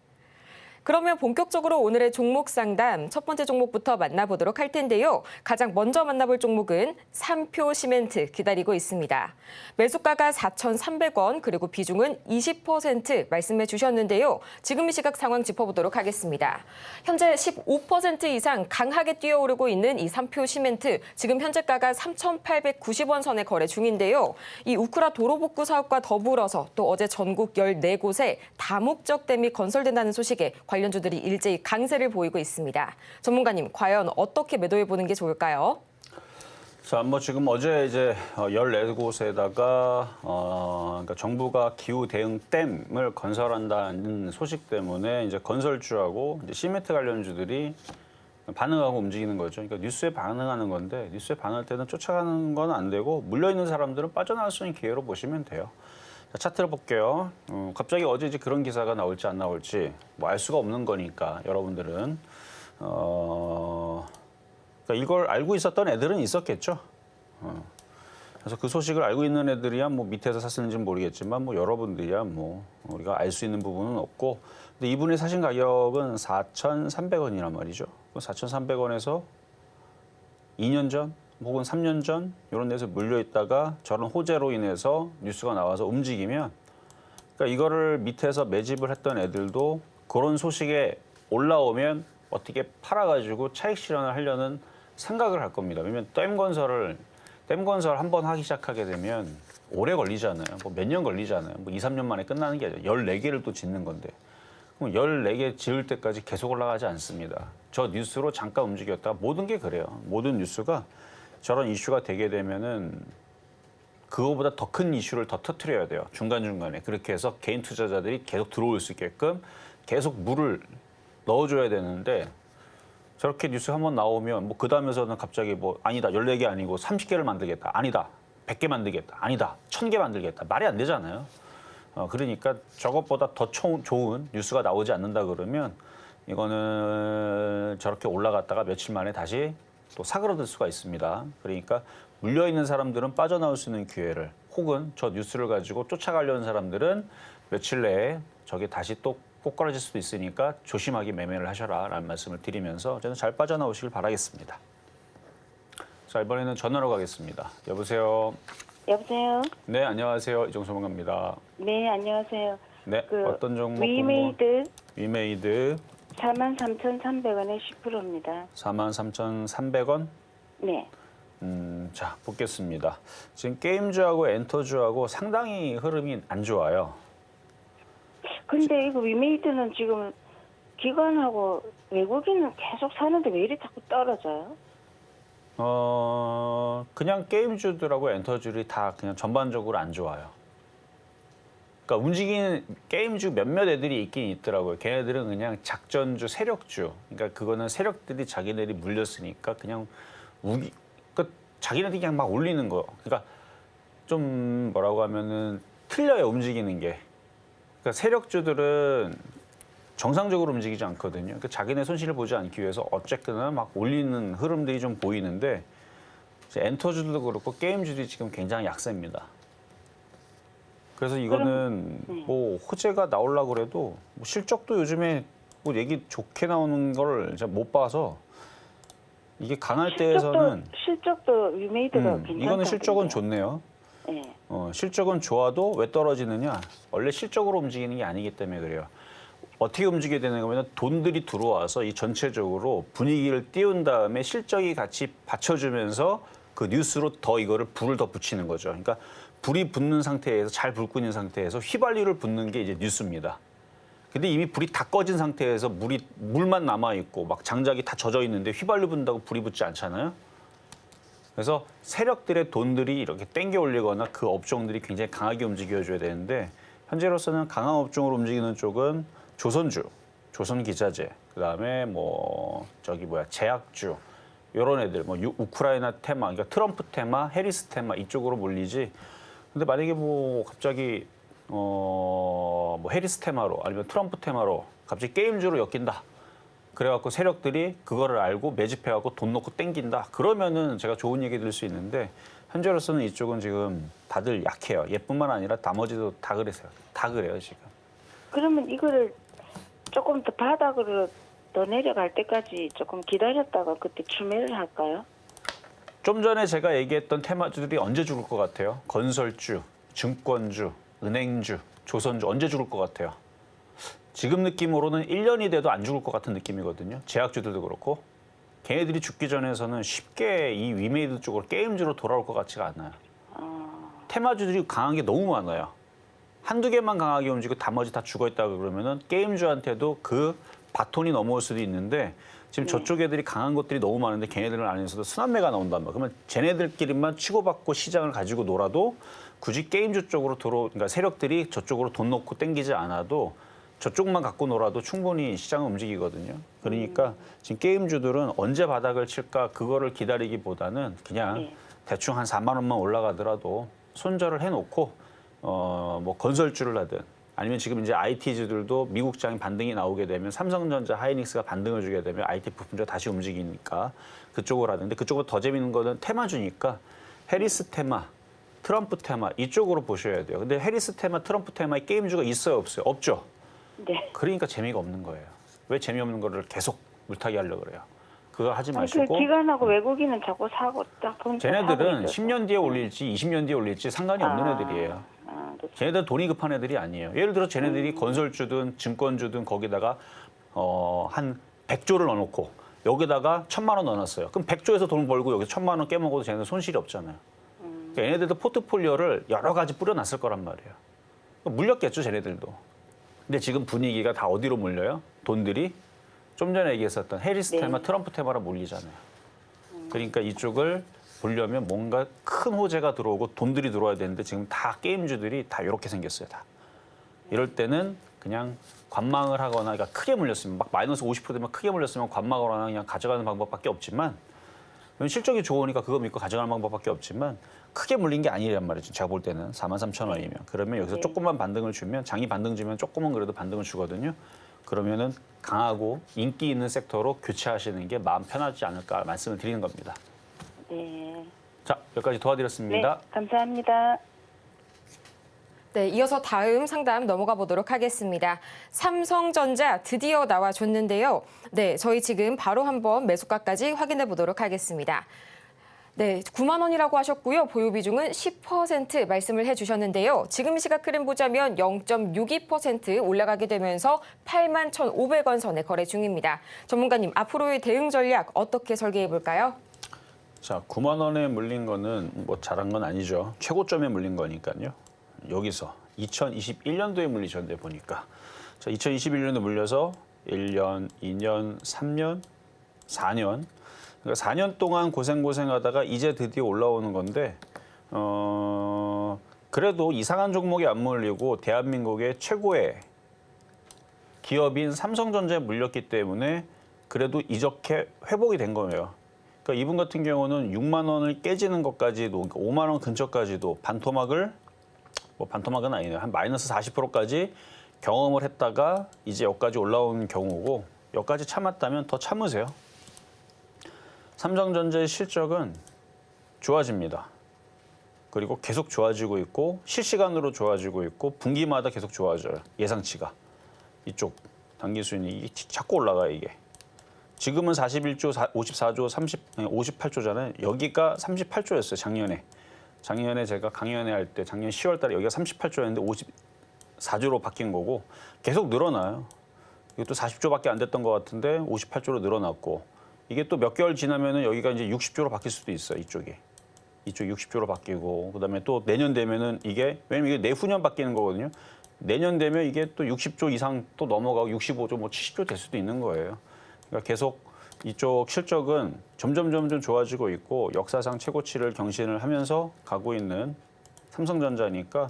그러면 본격적으로 오늘의 종목 상담 첫 번째 종목부터 만나보도록 할 텐데요. 가장 먼저 만나볼 종목은 삼표 시멘트 기다리고 있습니다. 매수가가 4,300원 그리고 비중은 20% 말씀해 주셨는데요. 지금 이 시각 상황 짚어보도록 하겠습니다. 현재 15% 이상 강하게 뛰어오르고 있는 이 삼표 시멘트 지금 현재가가 3,890원 선에 거래 중인데요. 이 우크라 도로복구 사업과 더불어서 또 어제 전국 14곳에 다목적 댐이 건설된다는 소식에 관련주들이 일제히 강세를 보이고 있습니다. 전문가님, 과연 어떻게 매도해 보는 게 좋을까요? 자, 뭐 지금 어제 이제 14곳에다가 그러니까 정부가 기후 대응 댐을 건설한다는 소식 때문에 이제 건설주하고 이제 시멘트 관련주들이 반응하고 움직이는 거죠. 그러니까 뉴스에 반응하는 건데 뉴스에 반응할 때는 쫓아가는 건 안 되고 물려 있는 사람들은 빠져나갈 수 있는 기회로 보시면 돼요. 자, 차트를 볼게요. 갑자기 어제 이제 그런 기사가 나올지 안 나올지 뭐 알 수가 없는 거니까 여러분들은 그러니까 이걸 알고 있었던 애들은 있었겠죠. 그래서 그 소식을 알고 있는 애들이야 뭐 밑에서 샀을지는 모르겠지만 뭐 여러분들이야 뭐 우리가 알 수 있는 부분은 없고, 근데 이분의 사신 가격은 4,300원이란 말이죠. 4,300원에서 2년 전 혹은 3년 전 이런 데서 물려 있다가 저런 호재로 인해서 뉴스가 나와서 움직이면, 그러니까 이거를 밑에서 매집을 했던 애들도 그런 소식에 올라오면 어떻게 팔아가지고 차익 실현을 하려는 생각을 할 겁니다. 왜냐면 댐 건설 한 번 하기 시작하게 되면 오래 걸리잖아요. 뭐 몇 년 걸리잖아요. 뭐 2, 3년 만에 끝나는 게 아니라 14개를 또 짓는 건데. 그럼 14개 지을 때까지 계속 올라가지 않습니다. 저 뉴스로 잠깐 움직였다가 모든 게 그래요. 모든 뉴스가 저런 이슈가 되게 되면은 그거보다 더 큰 이슈를 더 터뜨려야 돼요. 중간중간에. 그렇게 해서 개인 투자자들이 계속 들어올 수 있게끔 계속 물을 넣어줘야 되는데, 저렇게 뉴스 한번 나오면 뭐 그 다음에서는 갑자기 뭐 아니다 14개 아니고 30개를 만들겠다, 아니다 100개 만들겠다, 아니다 1000개 만들겠다, 말이 안 되잖아요. 그러니까 저것보다 더 좋은 뉴스가 나오지 않는다 그러면 이거는 저렇게 올라갔다가 며칠 만에 다시 또 사그러들 수가 있습니다. 그러니까 물려있는 사람들은 빠져나올 수 있는 기회를, 혹은 저 뉴스를 가지고 쫓아가려는 사람들은 며칠 내에 저게 다시 또 꼬꾸라질 수도 있으니까 조심하게 매매를 하셔라라는 말씀을 드리면서 저는 잘 빠져나오시길 바라겠습니다. 자, 이번에는 전화로 가겠습니다. 여보세요. 여보세요. 네, 안녕하세요. 이종수 전문가입니다. 네, 안녕하세요. 네, 어떤 종목? 위메이드 위메이드 43,300원에 10%입니다. 43,300원? 네. 자, 보겠습니다. 지금 게임주하고 엔터주하고 상당히 흐름이 안 좋아요. 근데 이거 위메이드는 지금 기관하고 외국인은 계속 사는데 왜 이리 자꾸 떨어져요? 그냥 게임주들하고 엔터주들이 다 그냥 전반적으로 안 좋아요. 그러니까 움직이는 게임주 몇몇 애들이 있긴 있더라고요. 걔네들은 그냥 작전주, 세력주. 그러니까 그거는 세력들이 자기네들이 물렸으니까 그냥 그러니까 자기네들이 그냥 막 올리는 거. 그러니까 좀 뭐라고 하면은 틀려요, 움직이는 게. 그러니까 세력주들은 정상적으로 움직이지 않거든요. 그러니까 자기네 손실을 보지 않기 위해서 어쨌거나 막 올리는 흐름들이 좀 보이는데, 엔터주도 그렇고 게임주들이 지금 굉장히 약세입니다. 그래서 이거는 뭐 호재가 나오려고 그래도 뭐 실적도 요즘에 뭐 얘기 좋게 나오는 걸 제가 못 봐서 이게 강할 때에서는 실적도 위메이드가 괜찮다. 이거는 실적은 좋네요. 네. 실적은 좋아도 왜 떨어지느냐? 원래 실적으로 움직이는 게 아니기 때문에 그래요. 어떻게 움직이게 되는 거면 돈들이 들어와서 이 전체적으로 분위기를 띄운 다음에 실적이 같이 받쳐주면서 그 뉴스로 더 이거를 불을 더 붙이는 거죠. 그러니까 불이 붙는 상태에서 잘 불고 있는 상태에서 휘발유를 붓는 게 이제 뉴스입니다. 근데 이미 불이 다 꺼진 상태에서 물만 남아 있고 막 장작이 다 젖어 있는데 휘발유 분다고 불이 붙지 않잖아요. 그래서 세력들의 돈들이 이렇게 땡겨 올리거나 그 업종들이 굉장히 강하게 움직여줘야 되는데 현재로서는 강한 업종으로 움직이는 쪽은 조선주, 조선기자재, 그다음에 제약주 이런 애들, 우크라이나 테마, 그러니까 트럼프 테마, 해리스 테마 이쪽으로 몰리지. 근데 만약에 갑자기 해리스 테마로 아니면 트럼프 테마로 갑자기 게임주로 엮인다. 그래갖고 세력들이 그거를 알고 매집해갖고 돈 넣고 땡긴다. 그러면은 제가 좋은 얘기 들을 수 있는데 현재로서는 이쪽은 지금 다들 약해요. 얘뿐만 아니라 나머지도 다 그래서요. 다 그래요 지금. 그러면 이거를 조금 더 바닥으로 더 내려갈 때까지 조금 기다렸다가 그때 추매를 할까요? 좀 전에 제가 얘기했던 테마주들이 언제 죽을 것 같아요? 건설주, 증권주, 은행주, 조선주 언제 죽을 것 같아요? 지금 느낌으로는 1년이 돼도 안 죽을 것 같은 느낌이거든요. 제약주들도 그렇고. 걔네들이 죽기 전에서는 쉽게 이 위메이드 쪽으로 게임주로 돌아올 것 같지가 않아요. 테마주들이 강한 게 너무 많아요. 한두 개만 강하게 움직이고 나머지 다 죽어있다 그러면은 게임주한테도 그 바톤이 넘어올 수도 있는데 지금 저쪽 애들이 강한 것들이 너무 많은데 걔네들 안에서도 순환매가 나온단 말이에요. 그러면 쟤네들끼리만 치고받고 시장을 가지고 놀아도 굳이 게임주 쪽으로 그러니까 세력들이 저쪽으로 돈 넣고 땡기지 않아도 저쪽만 갖고 놀아도 충분히 시장은 움직이거든요. 그러니까 지금 게임주들은 언제 바닥을 칠까 그거를 기다리기보다는 그냥 대충 한 4만 원만 올라가더라도 손절을 해놓고 건설주를 하든 아니면 지금 이제 IT주들도 미국장이 반등이 나오게 되면 삼성전자, 하이닉스가 반등을 주게 되면 IT 부품주가 다시 움직이니까 그쪽으로 하는데 그쪽으로 더 재밌는 거는 테마주니까 해리스 테마, 트럼프 테마 이쪽으로 보셔야 돼요. 근데 해리스 테마, 트럼프 테마의 게임주가 있어요, 없어요? 없죠. 네. 그러니까 재미가 없는 거예요. 왜 재미없는 거를 계속 물타기 하려고 그래요. 그거 하지 마시고. 그 기관하고 외국인은 자꾸 사고 딱 쟤네들은 10년 뒤에 올릴지 20년 뒤에 올릴지 상관이 없는 애들이에요. 그렇죠. 쟤네들 돈이 급한 애들이 아니에요. 예를 들어 쟤네들이 건설주든 증권주든 거기다가 한 100조를 넣어놓고 여기다가 1,000만 원 넣어놨어요. 그럼 100조에서 돈 벌고 여기서 1,000만 원 깨먹어도 쟤네들 손실이 없잖아요. 그러니까 얘네들도 포트폴리오를 여러 가지 뿌려놨을 거란 말이에요. 물렸겠죠, 쟤네들도. 근데 지금 분위기가 다 어디로 몰려요? 돈들이 좀 전에 얘기했었던 해리스 테마, 트럼프 테마로 몰리잖아요. 그러니까 이쪽을 보려면 뭔가 큰 호재가 들어오고 돈들이 들어와야 되는데 지금 다 게임주들이 다 이렇게 생겼어요. 다. 이럴 때는 그냥 관망을 하거나 그러니까 크게 물렸으면 막 마이너스 50% 되면 크게 물렸으면 관망을 하거나 그냥 가져가는 방법밖에 없지만 실적이 좋으니까 그거 믿고 가져가는 방법밖에 없지만 크게 물린 게 아니란 말이죠. 제가 볼 때는 43,000원이면. 그러면 여기서 조금만 반등을 주면 장이 반등 주면 조금은 그래도 반등을 주거든요. 그러면은 강하고 인기 있는 섹터로 교체하시는 게 마음 편하지 않을까 말씀을 드리는 겁니다. 네. 자, 여기까지 도와드렸습니다. 네, 감사합니다. 네, 이어서 다음 상담 넘어가 보도록 하겠습니다. 삼성전자 드디어 나와줬는데요. 네, 저희 지금 바로 한번 매수가까지 확인해 보도록 하겠습니다. 네, 9만 원이라고 하셨고요. 보유 비중은 10% 말씀을 해주셨는데요. 지금 시각 흐름 보자면 0.62% 올라가게 되면서 81,500원 선에 거래 중입니다. 전문가님, 앞으로의 대응 전략 어떻게 설계해 볼까요? 자, 9만 원에 물린 거는 뭐 잘한 건 아니죠. 최고점에 물린 거니까요. 여기서 2021년도에 물리셨는데 보니까 자, 2021년도에 물려서 1년, 2년, 3년, 4년 그러니까 4년 동안 고생하다가 이제 드디어 올라오는 건데 그래도 이상한 종목이 안 물리고 대한민국의 최고의 기업인 삼성전자에 물렸기 때문에 그래도 이렇게 회복이 된 거예요. 그러니까 이분 같은 경우는 6만 원을 깨지는 것까지도 그러니까 5만 원 근처까지도 반토막은 아니네요. 한 마이너스 40%까지 경험을 했다가 이제 여기까지 올라온 경우고 여기까지 참았다면 더 참으세요. 삼성전자의 실적은 좋아집니다. 그리고 계속 좋아지고 있고 실시간으로 좋아지고 있고 분기마다 계속 좋아져요. 예상치가. 이쪽 단기 수익이 자꾸 올라가요, 이게. 지금은 41조, 54조, 58조잖아요. 여기가 38조였어요, 작년에. 작년에 제가 강연회 할 때 작년 10월 달에 여기가 38조였는데 54조로 바뀐 거고 계속 늘어나요. 이것도 40조밖에 안 됐던 것 같은데 58조로 늘어났고 이게 또 몇 개월 지나면은 여기가 이제 60조로 바뀔 수도 있어요, 이쪽이. 이쪽 60조로 바뀌고 그다음에 또 내년 되면은 이게 왜냐면 이게 내후년 바뀌는 거거든요. 내년 되면 이게 또 60조 이상 또 넘어가고 65조 뭐 70조 될 수도 있는 거예요. 그러니까 계속 이쪽 실적은 점점 좋아지고 있고 역사상 최고치를 경신을 하면서 가고 있는 삼성전자니까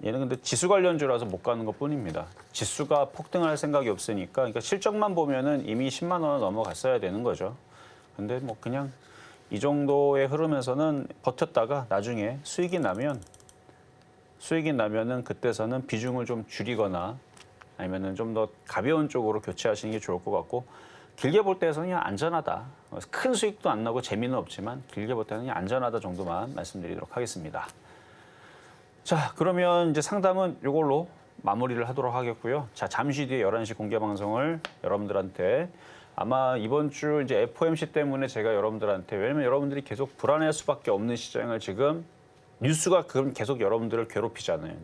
얘는 근데 지수 관련주라서 못 가는 것뿐입니다. 지수가 폭등할 생각이 없으니까 그러니까 실적만 보면은 이미 10만 원을 넘어갔어야 되는 거죠. 근데 뭐 그냥 이 정도의 흐름에서는 버텼다가 나중에 수익이 나면은 그때서는 비중을 좀 줄이거나 아니면은 좀 더 가벼운 쪽으로 교체하시는 게 좋을 것 같고 길게 볼 때에서는 그냥 안전하다. 큰 수익도 안 나고 재미는 없지만 길게 볼 때는 그냥 안전하다 정도만 말씀드리도록 하겠습니다. 자, 그러면 이제 상담은 이걸로 마무리를 하도록 하겠고요. 자, 잠시 뒤에 11시 공개 방송을 여러분들한테 아마 이번 주 이제 FOMC 때문에 제가 여러분들한테 왜냐면 여러분들이 계속 불안할 수밖에 없는 시장을 지금 뉴스가 그럼 계속 여러분들을 괴롭히잖아요.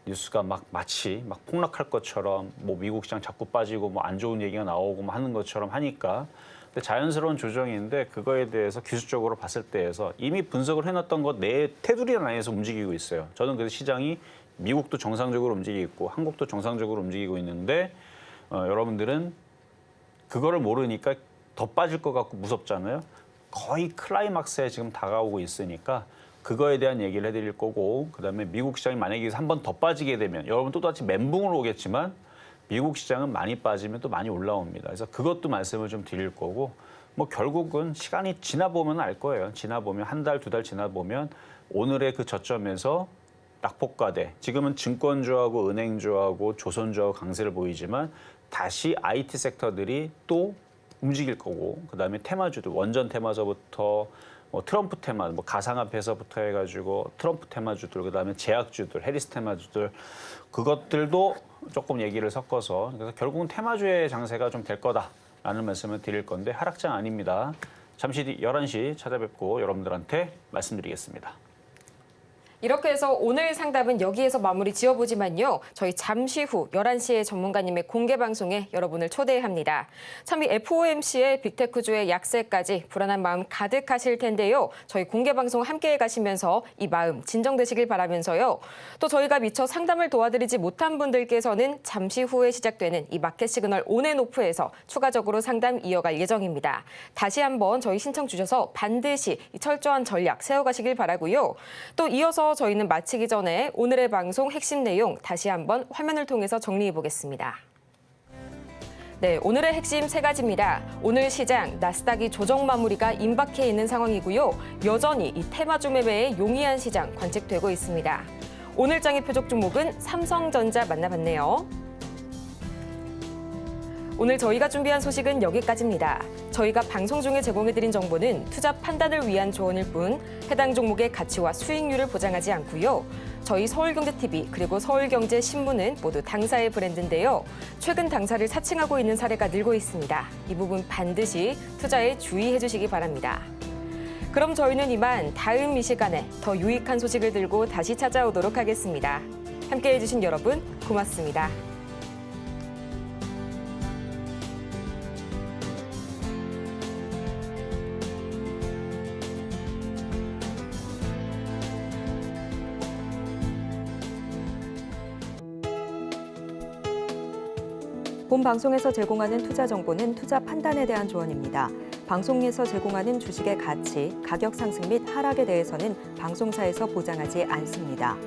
뉴스가 막 마치 막 폭락할 것처럼 뭐 미국 시장 자꾸 빠지고 뭐 안 좋은 얘기가 나오고 뭐 하는 것처럼 하니까 근데 자연스러운 조정인데 그거에 대해서 기술적으로 봤을 때에서 이미 분석을 해놨던 것 내 테두리 안에서 움직이고 있어요. 저는 그래서 시장이 미국도 정상적으로 움직이고 있고 한국도 정상적으로 움직이고 있는데 여러분들은 그거를 모르니까 더 빠질 것 같고 무섭잖아요. 거의 클라이막스에 지금 다가오고 있으니까 그거에 대한 얘기를 해드릴 거고 그다음에 미국 시장이 만약에 한 번 더 빠지게 되면 여러분 또다시 멘붕으로 오겠지만 미국 시장은 많이 빠지면 또 많이 올라옵니다. 그래서 그것도 말씀을 좀 드릴 거고 뭐 결국은 시간이 지나보면 알 거예요. 지나보면 한 달, 두 달 지나보면 오늘의 그 저점에서 낙폭과대 지금은 증권주하고 은행주하고 조선주하고 강세를 보이지만 다시 IT 섹터들이 또 움직일 거고 그다음에 테마주들 원전 테마서부터 뭐 트럼프 테마, 뭐 가상화폐에서부터 해가지고 트럼프 테마주들, 그다음에 제약주들, 해리스 테마주들 그것들도 조금 얘기를 섞어서 그래서 결국은 테마주의 장세가 좀 될 거다라는 말씀을 드릴 건데 하락장 아닙니다. 잠시 뒤 11시 찾아뵙고 여러분들한테 말씀드리겠습니다. 이렇게 해서 오늘 상담은 여기에서 마무리 지어보지만요. 저희 잠시 후 11시에 전문가님의 공개 방송에 여러분을 초대합니다. 참 이 FOMC의 빅테크주의 약세까지 불안한 마음 가득하실 텐데요. 저희 공개 방송 함께해 가시면서 이 마음 진정되시길 바라면서요. 또 저희가 미처 상담을 도와드리지 못한 분들께서는 잠시 후에 시작되는 이 마켓 시그널 온앤오프에서 추가적으로 상담 이어갈 예정입니다. 다시 한번 저희 신청 주셔서 반드시 이 철저한 전략 세워가시길 바라고요. 또 이어서 저희는 마치기 전에 오늘의 방송 핵심 내용 다시 한번 화면을 통해서 정리해 보겠습니다. 네, 오늘의 핵심 세 가지입니다. 오늘 시장 나스닥이 조정 마무리가 임박해 있는 상황이고요. 여전히 이 테마주 매매의 용이한 시장 관측되고 있습니다. 오늘 장의 표적 종목은 삼성전자 만나봤네요. 오늘 저희가 준비한 소식은 여기까지입니다. 저희가 방송 중에 제공해드린 정보는 투자 판단을 위한 조언일 뿐 해당 종목의 가치와 수익률을 보장하지 않고요. 저희 서울경제TV 그리고 서울경제신문은 모두 당사의 브랜드인데요. 최근 당사를 사칭하고 있는 사례가 늘고 있습니다. 이 부분 반드시 투자에 주의해 주시기 바랍니다. 그럼 저희는 이만 다음 이 시간에 더 유익한 소식을 들고 다시 찾아오도록 하겠습니다. 함께해 주신 여러분 고맙습니다. 본 방송에서 제공하는 투자 정보는 투자 판단에 대한 조언입니다. 방송에서 제공하는 주식의 가치, 가격 상승 및 하락에 대해서는 방송사에서 보장하지 않습니다.